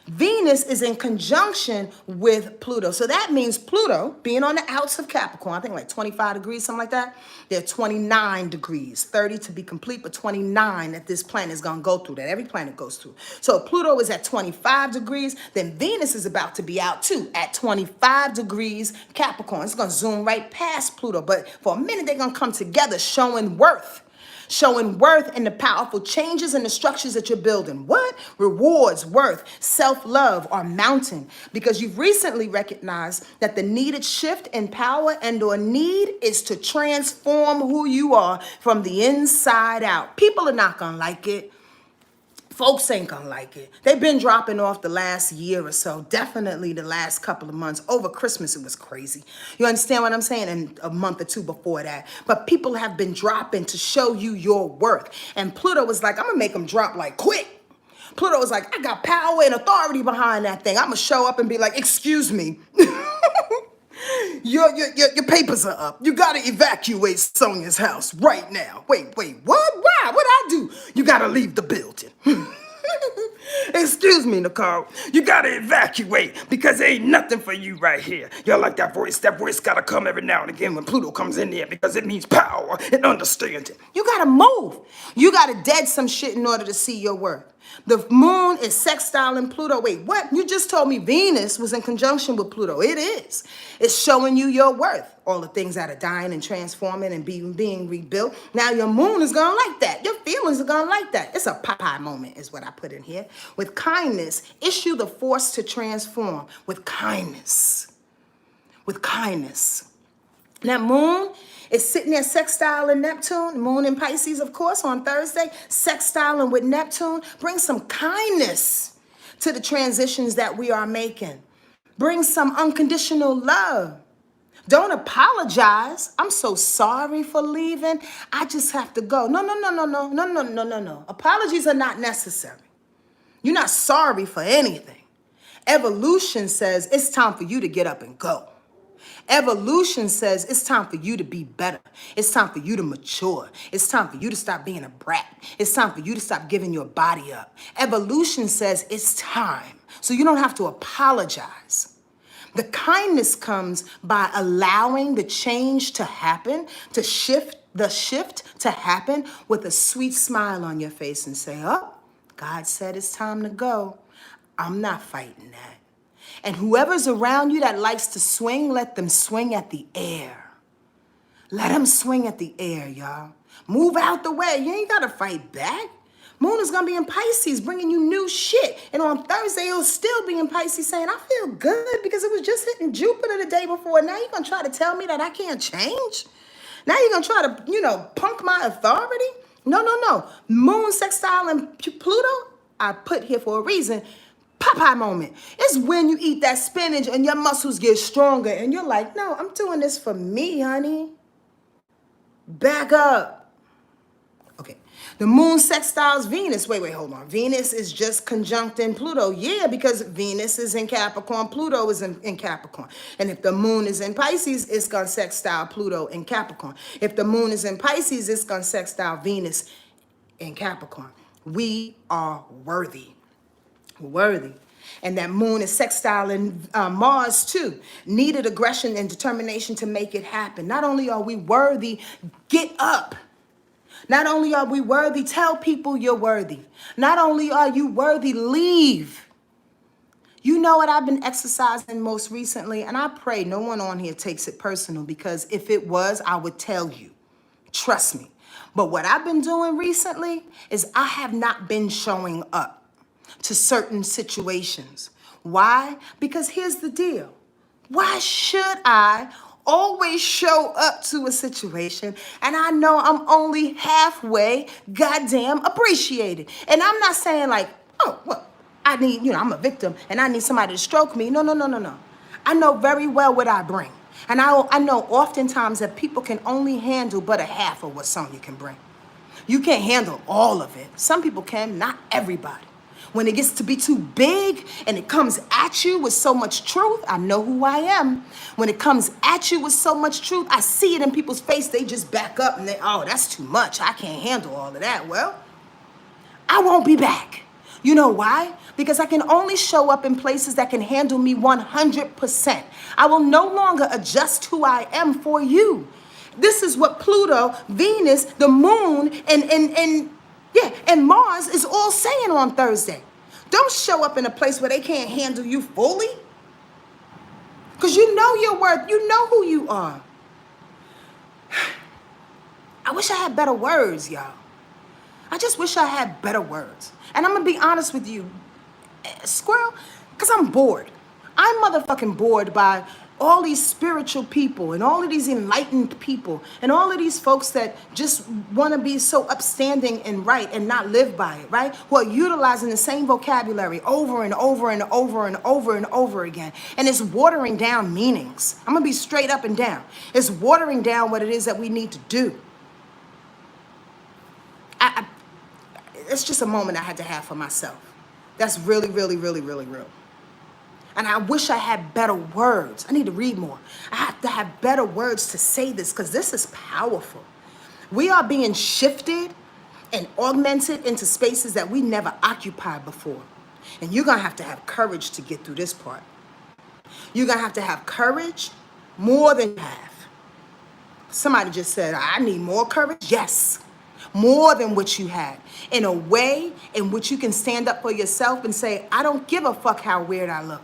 Venus is in conjunction with Pluto. So that means Pluto being on the outs of Capricorn, I think like 25 degrees, something like that. They're 29 degrees, 30 to be complete, but 29 that this planet is going to go through, that every planet goes through. So Pluto is at 25 degrees. Then Venus is about to be out too at 25 degrees Capricorn. It's going to zoom right past Pluto. But for a minute, they're going to come together showing worth. Showing worth in the powerful changes in the structures that you're building. What? Rewards, worth, self-love are mounting because you've recently recognized that the needed shift in power and or need is to transform who you are from the inside out. People are not going to like it. Folks ain't gonna like it. They've been dropping off the last year or so, definitely the last couple of months. Over Christmas, it was crazy. You understand what I'm saying? And a month or two before that. But people have been dropping to show you your worth. And Pluto was like, I'm gonna make them drop like quick. Pluto was like, I got power and authority behind that thing. I'm gonna show up and be like, excuse me. Your papers are up. You gotta evacuate Sonia's house right now. Wait, what? Why? What'd I do? You gotta leave the building. Excuse me, Nicole. You gotta evacuate because there ain't nothing for you right here. Y'all like that voice? That voice gotta come every now and again when Pluto comes in there because it means power and understanding. You gotta move. You gotta dead some shit in order to see your worth. The moon is sextile in Pluto. Wait, what? You just told me Venus was in conjunction with Pluto. It is. It's showing you your worth. All the things that are dying and transforming and being rebuilt. Now your moon is going to like that. Your feelings are going to like that. It's a Popeye moment is what I put in here. With kindness, issue the force to transform with kindness. with kindness. That moon is sitting there sextile in Neptune, moon in Pisces, of course, on Thursday, sextiling with Neptune. Bring some kindness to the transitions that we are making. Bring some unconditional love. Don't apologize. I'm so sorry for leaving. I just have to go. No, no, no, no, no, no, no, no, no, no. Apologies are not necessary. You're not sorry for anything. Evolution says it's time for you to get up and go. Evolution says it's time for you to be better. It's time for you to mature. It's time for you to stop being a brat. It's time for you to stop giving your body up. Evolution says it's time. So you don't have to apologize. The kindness comes by allowing the change to happen, the shift to happen with a sweet smile on your face and say, oh, God said it's time to go. I'm not fighting that. And whoever's around you that likes to swing, let them swing at the air. Let them swing at the air, y'all. Move out the way. You ain't got to fight back. Moon is going to be in Pisces, bringing you new shit. And on Thursday, it'll still be in Pisces saying, I feel good because it was just hitting Jupiter the day before. Now you're going to try to tell me that I can't change? Now you're going to try to, punk my authority? No, no, no. Moon, sextile, and Pluto, I put here for a reason. Popeye moment. It's when you eat that spinach and your muscles get stronger and you're like, no, I'm doing this for me, honey. Back up. Okay. The moon sextiles Venus. Wait, hold on. Venus is just conjuncting Pluto. Yeah, because Venus is in Capricorn. Pluto is in Capricorn. And if the moon is in Pisces, it's going to sextile Pluto in Capricorn. If the moon is in Pisces, it's going to sextile Venus in Capricorn. We are worthy. Worthy. And that moon is sextiling Mars too. Needed aggression and determination to make it happen. Not only are we worthy, get up. Not only are we worthy, tell people you're worthy. Not only are you worthy, leave. You know what I've been exercising most recently? And I pray no one on here takes it personal, because if it was, I would tell you. Trust me. But what I've been doing recently is I have not been showing up to certain situations. Why? Because here's the deal. Why should I always show up to a situation and I know I'm only halfway goddamn appreciated? And I'm not saying like, oh, well, I need, I'm a victim and I need somebody to stroke me. No, no, no, no, no. I know very well what I bring. And I know oftentimes that people can only handle but a half of what Sonya can bring. You can't handle all of it. Some people can, not everybody. When it gets to be too big and it comes at you with so much truth, I know who I am. When it comes at you with so much truth, I see it in people's face. They just back up and oh, that's too much. I can't handle all of that. Well, I won't be back. You know why? Because I can only show up in places that can handle me 100%. I will no longer adjust who I am for you. This is what Pluto, Venus, the moon, and Mars is all saying on Thursday. Don't show up in a place where they can't handle you fully. Because you know your worth. You know who you are. I wish I had better words, y'all. I just wish I had better words. And I'm going to be honest with you, Squirrel, because I'm bored. I'm motherfucking bored by all these spiritual people and all of these enlightened people and all of these folks that just want to be so upstanding and right and not live by it, right? Who are utilizing the same vocabulary over and over and over and over and over again. And it's watering down meanings. I'm going to be straight up and down. It's watering down what it is that we need to do. It's just a moment I had to have for myself. That's really, really, really, really real. And I wish I had better words. I need to read more. I have to have better words to say this, because this is powerful. We are being shifted and augmented into spaces that we never occupied before. And you're going to have courage to get through this part. You're going to have courage more than you have. Somebody just said, I need more courage. Yes, more than what you had. In a way in which you can stand up for yourself and say, I don't give a fuck how weird I look.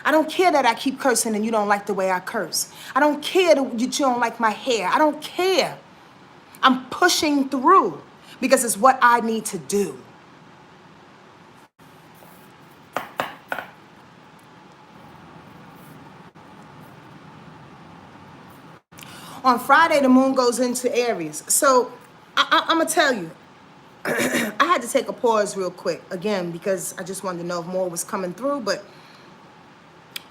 I don't care that I keep cursing and you don't like the way I curse. I don't care that you don't like my hair. I don't care. I'm pushing through because it's what I need to do. On Friday, the moon goes into Aries. So I'm going to tell you, I had to take a pause real quick, again, because I just wanted to know if more was coming through. But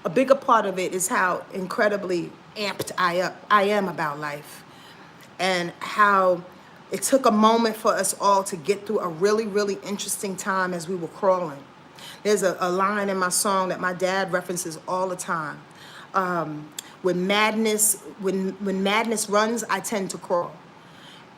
a bigger part of it is how incredibly amped I am about life, and how it took a moment for us all to get through a really, really interesting time as we were crawling. There's a line in my song that my dad references all the time. When madness runs, I tend to crawl.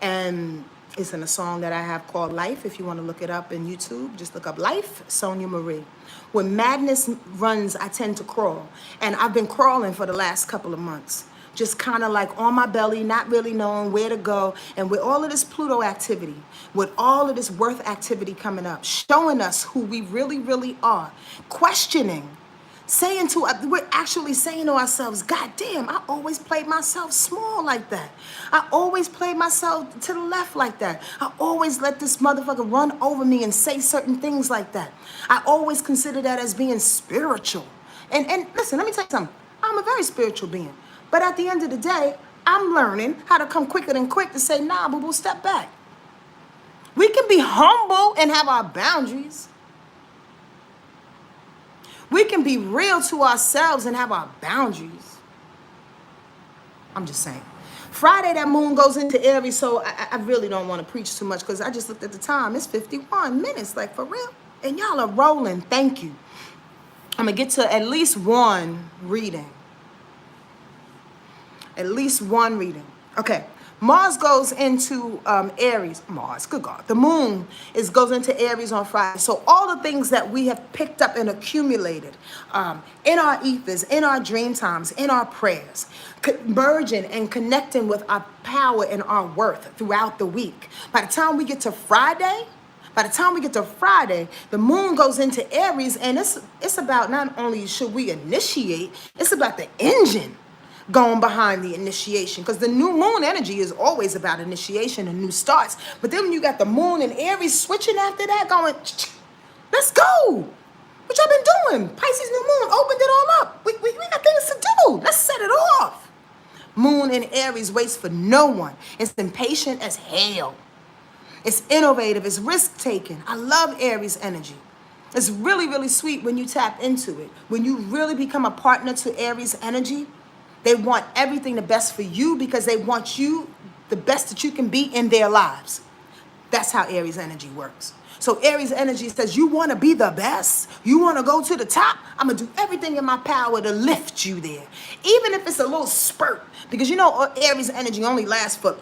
And it's in a song that I have called Life. If you want to look it up in YouTube, just look up Life, Sonia Marie. When madness runs, I tend to crawl. And I've been crawling for the last couple of months. Just kind of like on my belly, not really knowing where to go. And with all of this Pluto activity, with all of this worth activity coming up, showing us who we really, really are, questioning, we're actually saying to ourselves, God damn, I always played myself small like that. I always played myself to the left like that. I always let this motherfucker run over me and say certain things like that. I always consider that as being spiritual. And listen, let me tell you something. I'm a very spiritual being. But at the end of the day, I'm learning how to come quicker than quick to say, nah, boo-boo, step back. We can be humble and have our boundaries. We can be real to ourselves and have our boundaries. I'm just saying. Friday, that moon goes into Aries, so I really don't want to preach too much because I just looked at the time. It's 51 minutes, like for real. And y'all are rolling. Thank you. I'm going to get to at least one reading. At least one reading. Okay. Mars goes into Aries. Mars, good God. The moon goes into Aries on Friday. So all the things that we have picked up and accumulated in our ethers, in our dream times, in our prayers, merging and connecting with our power and our worth throughout the week. By the time we get to Friday, the moon goes into Aries, and it's about not only should we initiate, it's about the engine going behind the initiation, because the new moon energy is always about initiation and new starts. But then when you got the moon and Aries switching after that, going, let's go. What y'all been doing? Pisces new moon opened it all up. We got things to do. Let's set it off. Moon and Aries waits for no one. It's impatient as hell. It's innovative. It's risk-taking. I love Aries energy. It's really, really sweet when you tap into it. When you really become a partner to Aries energy, they want everything the best for you because they want you the best that you can be in their lives. That's how Aries energy works. So Aries energy says, you want to be the best? You want to go to the top? I'm going to do everything in my power to lift you there. Even if it's a little spurt. Because you know Aries energy only lasts for...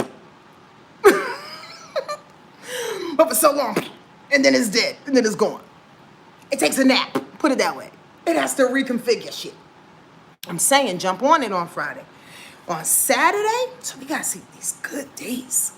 but for so long. And then it's dead. And then it's gone. It takes a nap. Put it that way. It has to reconfigure shit. I'm saying jump on it on Friday. On Saturday, so we got to see these good days.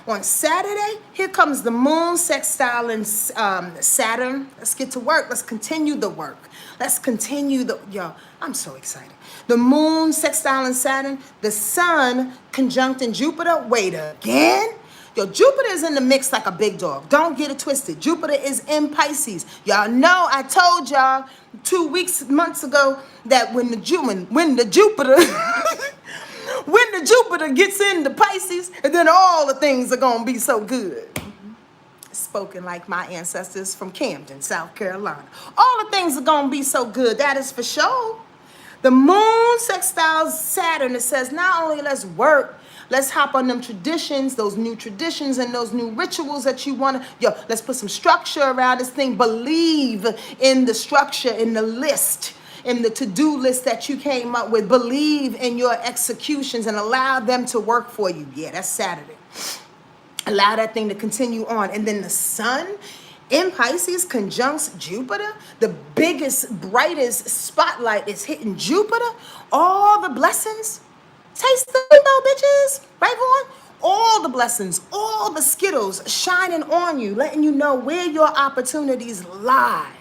On Saturday, here comes the moon, sextile, and Saturn. Let's get to work. Let's continue the work. Let's continue yo, I'm so excited. The moon, sextile, and Saturn. The sun conjuncting Jupiter. Wait again? Yo, Jupiter is in the mix like a big dog. Don't get it twisted. Jupiter is in Pisces. Y'all know I told y'all 2 months ago that when the Jupiter when the Jupiter gets into Pisces, and then all the things are gonna be so good. Spoken like my ancestors from Camden, South Carolina. All the things are gonna be so good. That is for sure. The moon sextiles Saturn. It says not only let's work, let's hop on them traditions, those new traditions and those new rituals that you want to, let's put some structure around this thing. Believe in the structure, in the list, in the to-do list that you came up with. Believe in your executions and allow them to work for you. Yeah, that's Saturday. Allow that thing to continue on. And then the sun in Pisces conjuncts Jupiter. The biggest, brightest spotlight is hitting Jupiter. All the blessings. Taste the rainbow, bitches. Right on? All the blessings, all the Skittles shining on you, letting you know where your opportunities lie.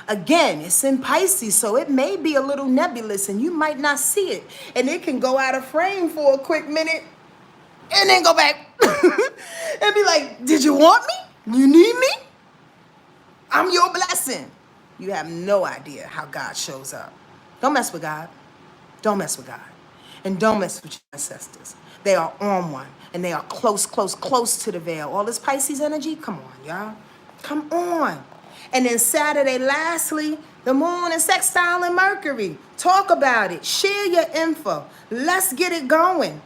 Again, it's in Pisces, so it may be a little nebulous and you might not see it. And it can go out of frame for a quick minute and then go back and be like, did you want me? You need me? I'm your blessing. You have no idea how God shows up. Don't mess with God. Don't mess with God. And don't mess with your ancestors. They are on one. And they are close, close, close to the veil. All this Pisces energy, come on, y'all. Come on. And then Saturday, lastly, the moon is sextile in Mercury. Talk about it. Share your info. Let's get it going.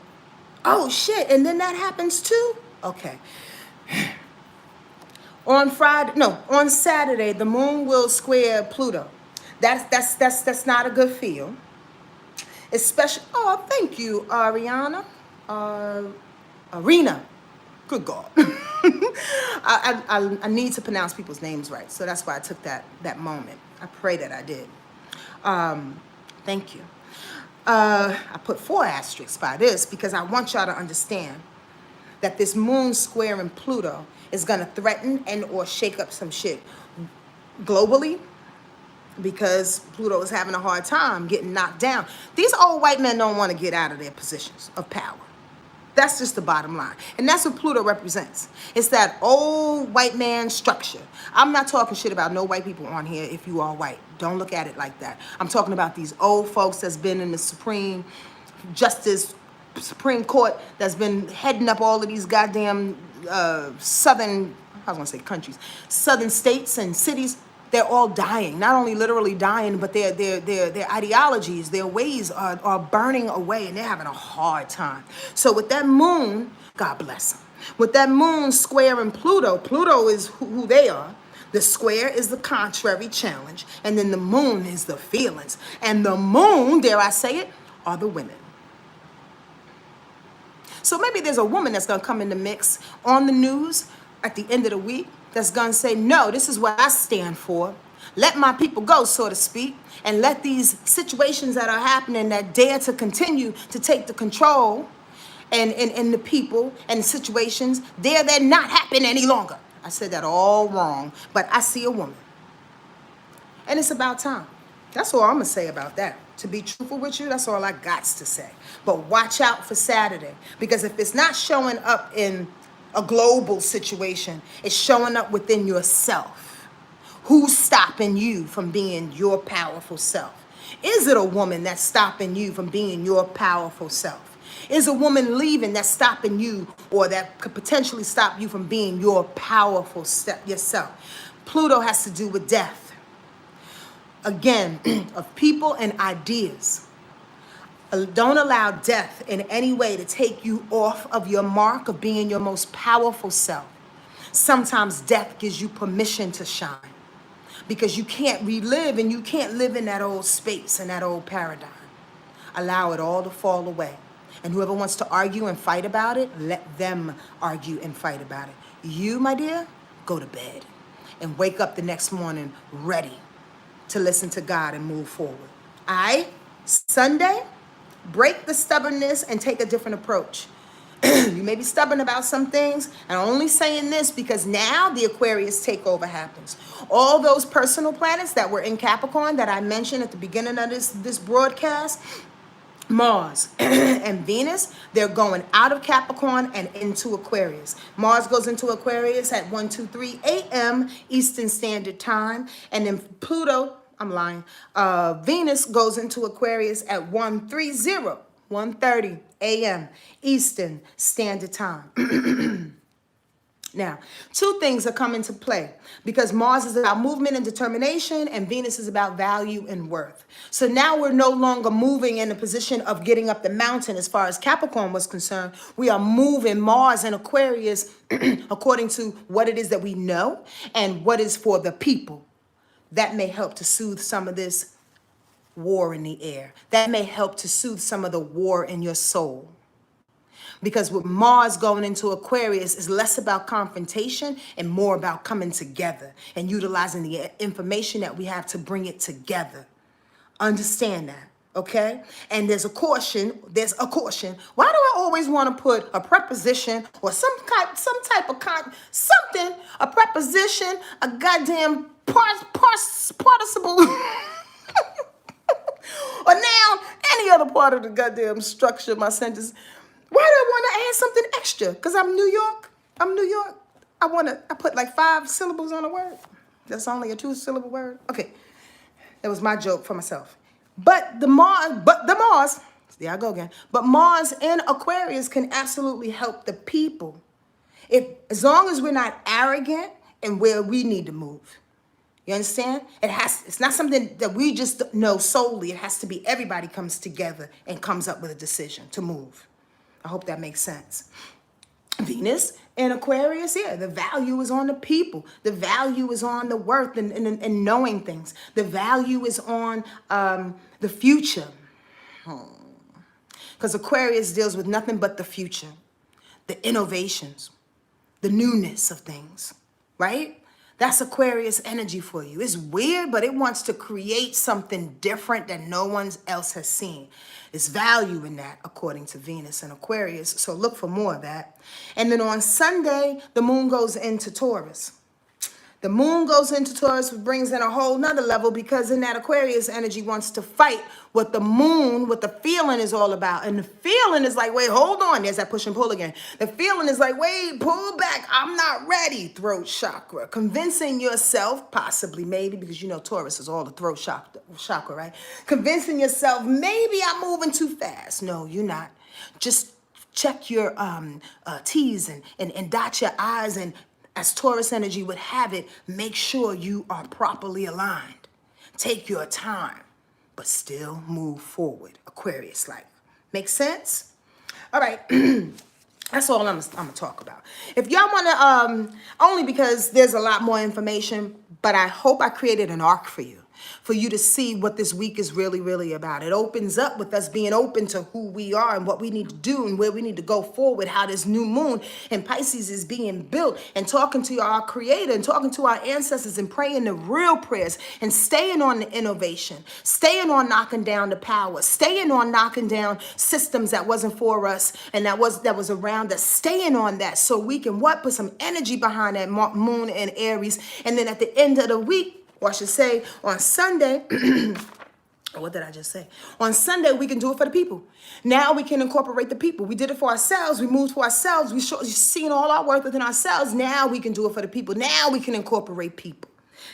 Oh, shit. And then that happens too? Okay. On Saturday, the moon will square Pluto. That's not a good feel. Especially, oh, thank you, Ariana. Arena. Good God. I need to pronounce people's names right. So that's why I took that moment. I pray that I did. Thank you. I put 4 asterisks by this because I want y'all to understand that this moon square in Pluto is going to threaten and or shake up some shit globally, because Pluto is having a hard time getting knocked down. These old white men don't want to get out of their positions of power. That's just the bottom line. And that's what Pluto represents. It's that old white man structure. I'm not talking shit about no white people on here if you are white. Don't look at it like that. I'm talking about these old folks that's been in the Supreme Court, that's been heading up all of these goddamn southern states and cities. They're all dying. Not only literally dying, but their ideologies, their ways are burning away, and they're having a hard time. So with that moon, God bless them. With that moon square in Pluto, Pluto is who they are. The square is the contrary challenge, and then the moon is the feelings. And the moon, dare I say it, are the women. So maybe there's a woman that's going to come in the mix on the news at the end of the week that's going to say, no, this is what I stand for. Let my people go, so to speak, and let these situations that are happening that dare to continue to take the control and the people and the situations, dare that not happen any longer. I said that all wrong, but I see a woman. And it's about time. That's all I'm going to say about that. To be truthful with you, that's all I got to say. But watch out for Saturday, because if it's not showing up in a global situation, it's showing up within yourself. Who's stopping you from being your powerful self? Is it a woman that's stopping you from being your powerful self? Is a woman leaving that's stopping you, or that could potentially stop you from being your powerful yourself? Pluto has to do with death. Again, of people and ideas. Don't allow death in any way to take you off of your mark of being your most powerful self. Sometimes death gives you permission to shine, because you can't relive and you can't live in that old space and that old paradigm. Allow it all to fall away. And whoever wants to argue and fight about it, let them argue and fight about it. You, my dear, go to bed and wake up the next morning ready to listen to God and move forward. Sunday, break the stubbornness and take a different approach. You may be stubborn about some things, and I'm only saying this because now the Aquarius takeover happens. All those personal planets that were in Capricorn that I mentioned at the beginning of this broadcast, Mars and Venus, they're going out of Capricorn and into Aquarius. Mars goes into Aquarius at 1:23 a.m. Eastern Standard Time, and then Venus goes into Aquarius at 1:30 a.m. Eastern Standard Time. Now, 2 things are coming into play, because Mars is about movement and determination, and Venus is about value and worth. So now we're no longer moving in a position of getting up the mountain as far as Capricorn was concerned. We are moving Mars and Aquarius according to what it is that we know and what is for the people. That may help to soothe some of this war in the air. That may help to soothe some of the war in your soul. Because with Mars going into Aquarius is less about confrontation and more about coming together and utilizing the information that we have to bring it together. Understand that, okay? And there's a caution. Why do I always want to put a preposition or a preposition, a goddamn participle, or now any other part of the goddamn structure of my sentence? Why do I want to add something extra? Because I'm New York. I put like 5 syllables on a word. That's only a 2-syllable word. Okay. That was my joke for myself. But the Mars, There I go again. But Mars in Aquarius can absolutely help the people. As long as we're not arrogant and where we need to move. You understand? It's not something that we just know solely. It has to be everybody comes together and comes up with a decision to move. I hope that makes sense. Venus in Aquarius, yeah, the value is on the people. The value is on the worth and knowing things. The value is on the future. Because Aquarius deals with nothing but the future, the innovations, the newness of things, right? That's Aquarius energy for you. It's weird, but it wants to create something different that no one else has seen. There's value in that, according to Venus and Aquarius. So look for more of that. And then on Sunday, the moon goes into Taurus. The moon goes into Taurus, which brings in a whole nother level, because in that Aquarius energy wants to fight what the moon, what the feeling is all about. And the feeling is like, wait, hold on. There's that push and pull again. The feeling is like, wait, pull back. I'm not ready. Throat chakra. Convincing yourself, possibly, maybe, because you know Taurus is all the throat chakra, right? Convincing yourself, maybe I'm moving too fast. No, you're not. Just check your T's and dot your I's, and as Taurus energy would have it, make sure you are properly aligned. Take your time, but still move forward. Aquarius like. Make sense? All right. That's all I'm gonna talk about. If y'all wanna, only because there's a lot more information, but I hope I created an arc for you to see what this week is really, really about. It opens up with us being open to who we are and what we need to do and where we need to go forward, how this new moon in Pisces is being built, and talking to our creator and talking to our ancestors and praying the real prayers and staying on the innovation, staying on knocking down the power, staying on knocking down systems that wasn't for us and that was around us, staying on that so we can put some energy behind that moon in Aries. And then at the end of the week, or I should say on Sunday, what did I just say? On Sunday, we can do it for the people. Now we can incorporate the people. We did it for ourselves. We moved for ourselves. We've seen all our worth within ourselves. Now we can do it for the people. Now we can incorporate people.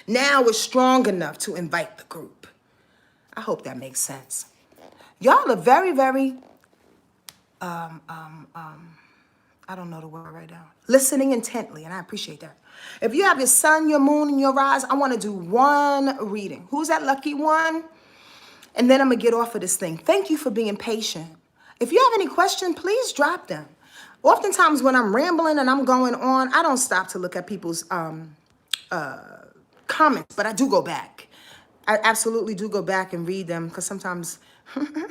Now we're strong enough to invite the group. I hope that makes sense. Y'all are very, very, I don't know the word right now. Listening intently, and I appreciate that. If you have your sun, your moon, and your rise, I want to do one reading. Who's that lucky one? And then I'm going to get off of this thing. Thank you for being patient. If you have any questions, please drop them. Oftentimes when I'm rambling and I'm going on, I don't stop to look at people's comments, but I do go back. I absolutely do go back and read them, because sometimes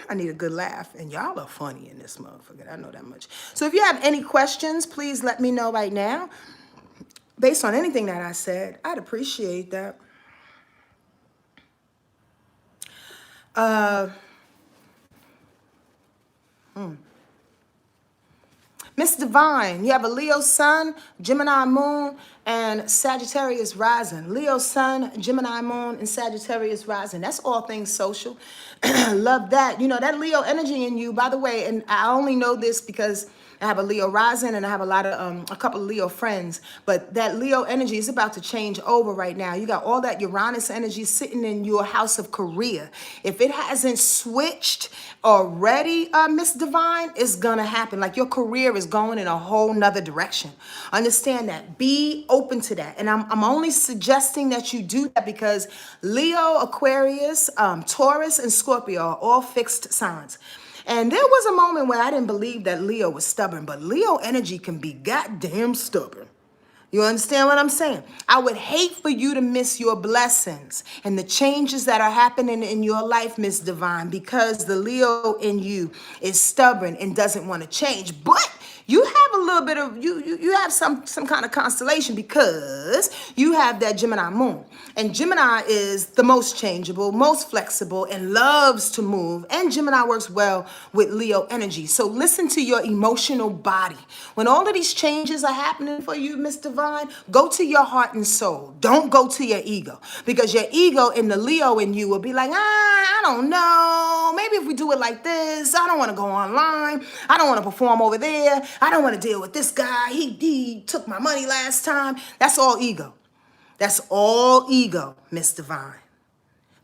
I need a good laugh, and y'all are funny in this motherfucker. I know that much. So if you have any questions, please let me know right now. Based on anything that I said, I'd appreciate that. Miss Divine, you have a Leo sun, Gemini moon, and Sagittarius rising. Leo sun, Gemini moon, and Sagittarius rising. That's all things social. Love that. You know, that Leo energy in you, by the way, and I only know this because I have a Leo rising and I have a couple of Leo friends, but that Leo energy is about to change over right now. You got all that Uranus energy sitting in your house of career. If it hasn't switched already, Miss Divine, it's gonna happen. Like your career is going in a whole nother direction. Understand that. Be open to that. And I'm only suggesting that you do that because Leo, Aquarius, Taurus, and Scorpio are all fixed signs. And there was a moment where I didn't believe that Leo was stubborn, but Leo energy can be goddamn stubborn. You understand what I'm saying? I would hate for you to miss your blessings and the changes that are happening in your life, Miss Divine, because the Leo in you is stubborn and doesn't want to change. But you have a little bit of, you have some kind of constellation because you have that Gemini moon. And Gemini is the most changeable, most flexible, and loves to move. And Gemini works well with Leo energy. So listen to your emotional body. When all of these changes are happening for you, Miss Divine, go to your heart and soul. Don't go to your ego. Because your ego and the Leo in you will be like, I don't know. Maybe if we do it like this, I don't want to go online. I don't want to perform over there. I don't want to deal with this guy. He took my money last time. That's all ego. That's all ego, Miss Divine.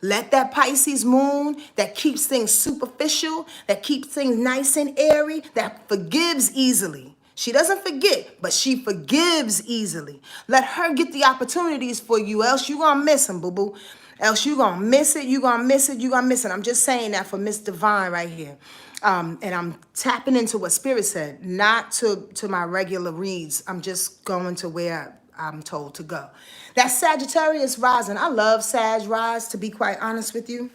Let that Pisces moon that keeps things superficial, that keeps things nice and airy, that forgives easily. She doesn't forget, but she forgives easily. Let her get the opportunities for you, else you're going to miss them, boo-boo. Else you're going to miss it, you're going to miss it, you're going to miss it. I'm just saying that for Miss Divine right here. And I'm tapping into what Spirit said, not to my regular reads. I'm just going to where I'm told to go. That Sagittarius rising. I love Sag rise, to be quite honest with you.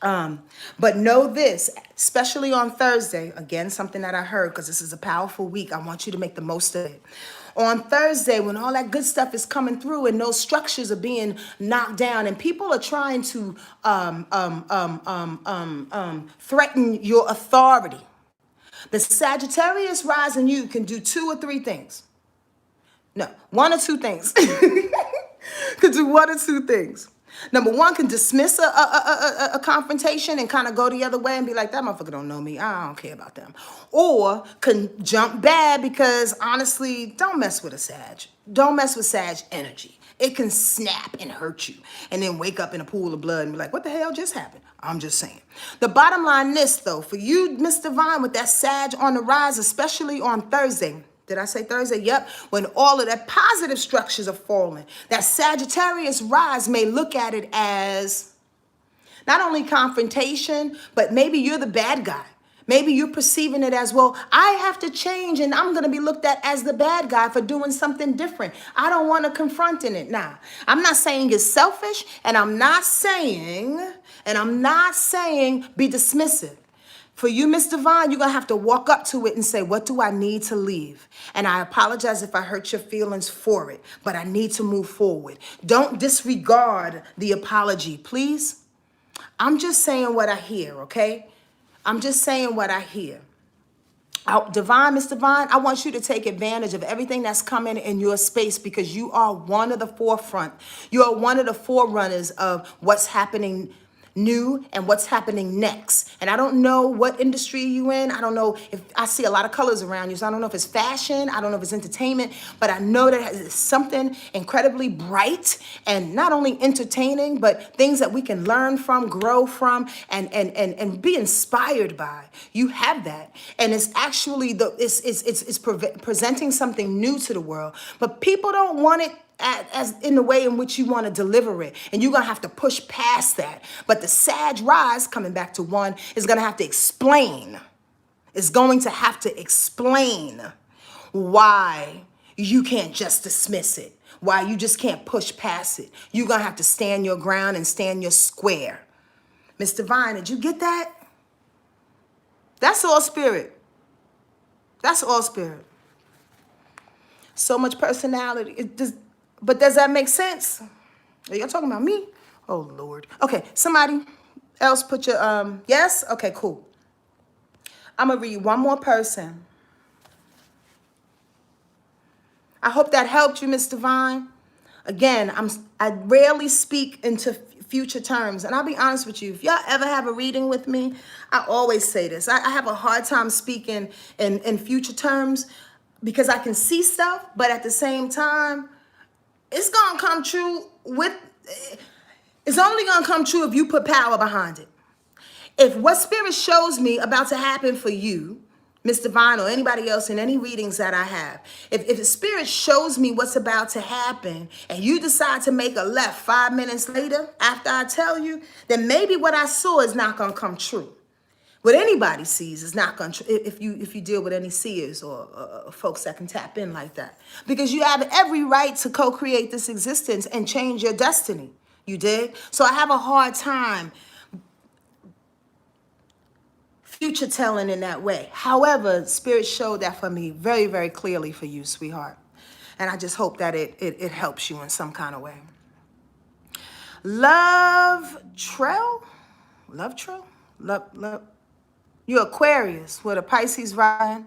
But know this, especially on Thursday, again, something that I heard, because this is a powerful week. I want you to make the most of it. On Thursday, when all that good stuff is coming through and those structures are being knocked down and people are trying to threaten your authority, the Sagittarius rising you can do 2 or 3 things. No, 1 or 2 things. Could do 1 or 2 things. Number 1, can dismiss a confrontation and kind of go the other way and be like, that motherfucker don't know me. I don't care about them. Or can jump bad because, honestly, don't mess with a Sag. Don't mess with Sag energy. It can snap and hurt you and then wake up in a pool of blood and be like, what the hell just happened? I'm just saying. The bottom line is, though, for you, Miss Divine, with that Sag on the rise, especially on Thursday, did I say Thursday? Yep. When all of that positive structures are falling, that Sagittarius rise may look at it as not only confrontation, but maybe you're the bad guy. Maybe you're perceiving it as, well, I have to change and I'm going to be looked at as the bad guy for doing something different. I don't want to confront in it. Nah, I'm not saying it's selfish, and I'm not saying be dismissive. For you, Miss Divine, you're going to have to walk up to it and say, what do I need to leave? And I apologize if I hurt your feelings for it, but I need to move forward. Don't disregard the apology, please. I'm just saying what I hear, okay? I'm just saying what I hear. Divine, Miss Divine, I want you to take advantage of everything that's coming in your space, because you are one of the forefront. You are one of the forerunners of what's happening new and what's happening next. And I don't know what industry you in. I don't know if I see a lot of colors around you. So I don't know if it's fashion. I don't know if it's entertainment, but I know that it's something incredibly bright and not only entertaining, but things that we can learn from, grow from, and be inspired by. You have that. And it's actually presenting something new to the world, but people don't want it as in the way in which you want to deliver it. And you're going to have to push past that. But the Sag rise, coming back to 1, is going to have to explain. It's going to have to explain why you can't just dismiss it. Why you just can't push past it. You're going to have to stand your ground and stand your square. Miss Divine, did you get that? That's all Spirit. That's all Spirit. So much personality. But does that make sense? Are y'all talking about me? Oh, Lord. Okay, somebody else put your, yes? Okay, cool. I'm going to read one more person. I hope that helped you, Miss Divine. Again, I rarely speak into future terms. And I'll be honest with you, if y'all ever have a reading with me, I always say this. I have a hard time speaking in future terms because I can see stuff, but at the same time, it's going to come true it's only going to come true if you put power behind it. If what Spirit shows me about to happen for you, Miss Divine, or anybody else in any readings that I have, if the Spirit shows me what's about to happen and you decide to make a left 5 minutes later after I tell you, then maybe what I saw is not going to come true. What anybody sees is not going to, if you deal with any seers or folks that can tap in like that. Because you have every right to co-create this existence and change your destiny. You did? So I have a hard time future telling in that way. However, Spirit showed that for me very, very clearly for you, sweetheart. And I just hope that it helps you in some kind of way. Love Trail? Love. You're Aquarius with a Pisces rising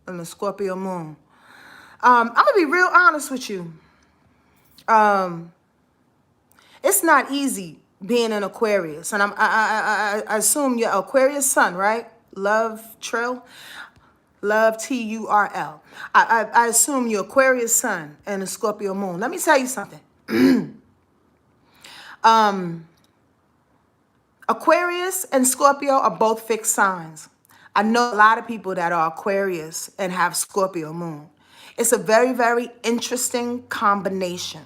and the Scorpio moon. I'm going to be real honest with you. It's not easy being an Aquarius. And I assume you're Aquarius sun, right? Love Trail. Love Turl. I assume you're Aquarius sun and a Scorpio moon. Let me tell you something. Aquarius and Scorpio are both fixed signs. I know a lot of people that are Aquarius and have Scorpio moon. It's a very, very interesting combination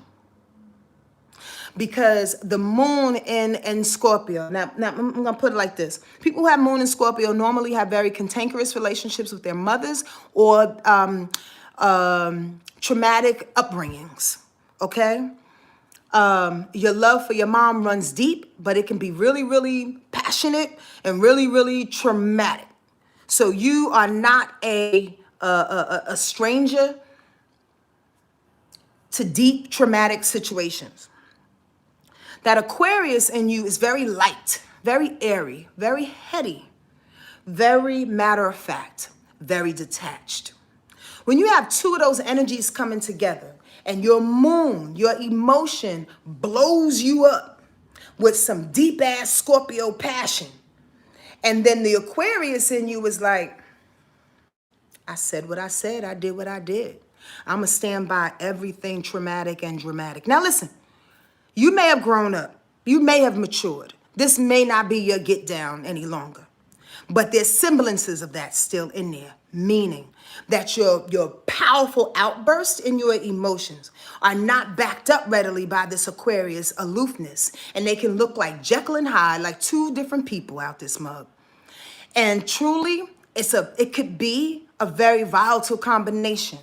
because the moon in Scorpio, now I'm going to put it like this. People who have moon in Scorpio normally have very cantankerous relationships with their mothers or traumatic upbringings, okay? Your love for your mom runs deep, but it can be really, really passionate and really, really traumatic. So you are not a stranger to deep traumatic situations. That Aquarius in you is very light, very airy, very heady, very matter of fact, very detached. When you have two of those energies coming together and your moon, your emotion blows you up with some deep ass Scorpio passion, and then the Aquarius in you is like, I said what I said, I did what I did. I'm going to stand by everything traumatic and dramatic. Now listen, you may have grown up. You may have matured. This may not be your get down any longer. But there's semblances of that still in there, meaning that your powerful outbursts in your emotions are not backed up readily by this Aquarius aloofness. And they can look like Jekyll and Hyde, like two different people out this mug. And truly, it could be a very volatile combination.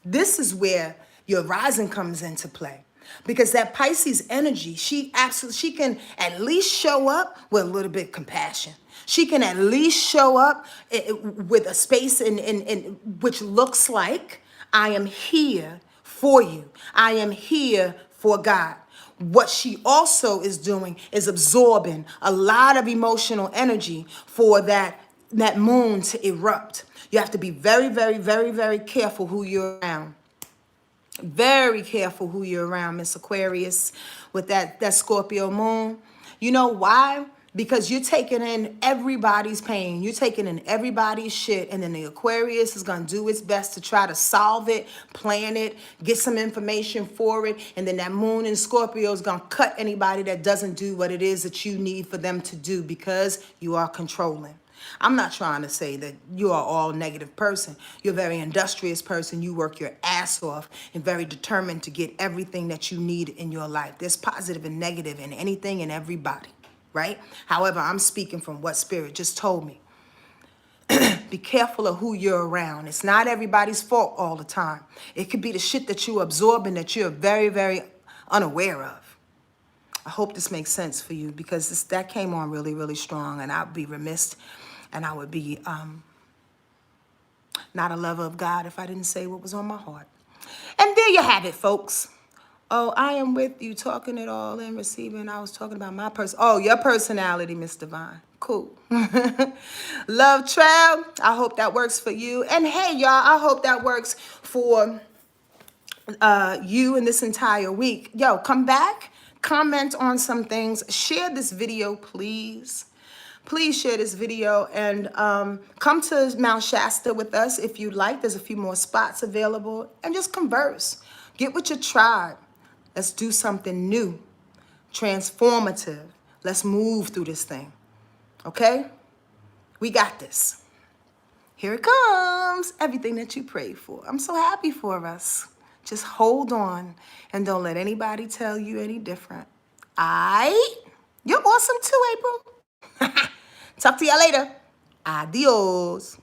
This is where your rising comes into play. Because that Pisces energy, she can at least show up with a little bit of compassion. She can at least show up with a space in which looks like, I am here for you. I am here for God. What she also is doing is absorbing a lot of emotional energy for that moon to erupt. You have to be very, very, very, very careful who you're around. Very careful who you're around, Miss Aquarius, with that Scorpio moon. You know why? Because you're taking in everybody's pain. You're taking in everybody's shit. And then the Aquarius is going to do its best to try to solve it, plan it, get some information for it. And then that moon in Scorpio is going to cut anybody that doesn't do what it is that you need for them to do because you are controlling. I'm not trying to say that you are all negative person. You're a very industrious person. You work your ass off and very determined to get everything that you need in your life. There's positive and negative in anything and everybody, right? However, I'm speaking from what Spirit just told me. Be careful of who you're around. It's not everybody's fault all the time. It could be the shit that you absorb and that you're very, very unaware of. I hope this makes sense for you because that came on really, really strong, and I'd be remiss and I would be not a lover of God if I didn't say what was on my heart. And there you have it, folks. Oh, I am with you, talking it all and receiving. I was talking about my person. Oh, your personality, Miss Divine. Cool. Love, Trail. I hope that works for you. And hey, y'all, I hope that works for you in this entire week. Yo, come back, comment on some things, share this video, please. Please share this video and come to Mount Shasta with us if you'd like. There's a few more spots available and just converse. Get with your tribe. Let's do something new, transformative. Let's move through this thing, okay? We got this. Here it comes, everything that you prayed for. I'm so happy for us. Just hold on and don't let anybody tell you any different. You're awesome too, April. Talk to y'all later. Adios.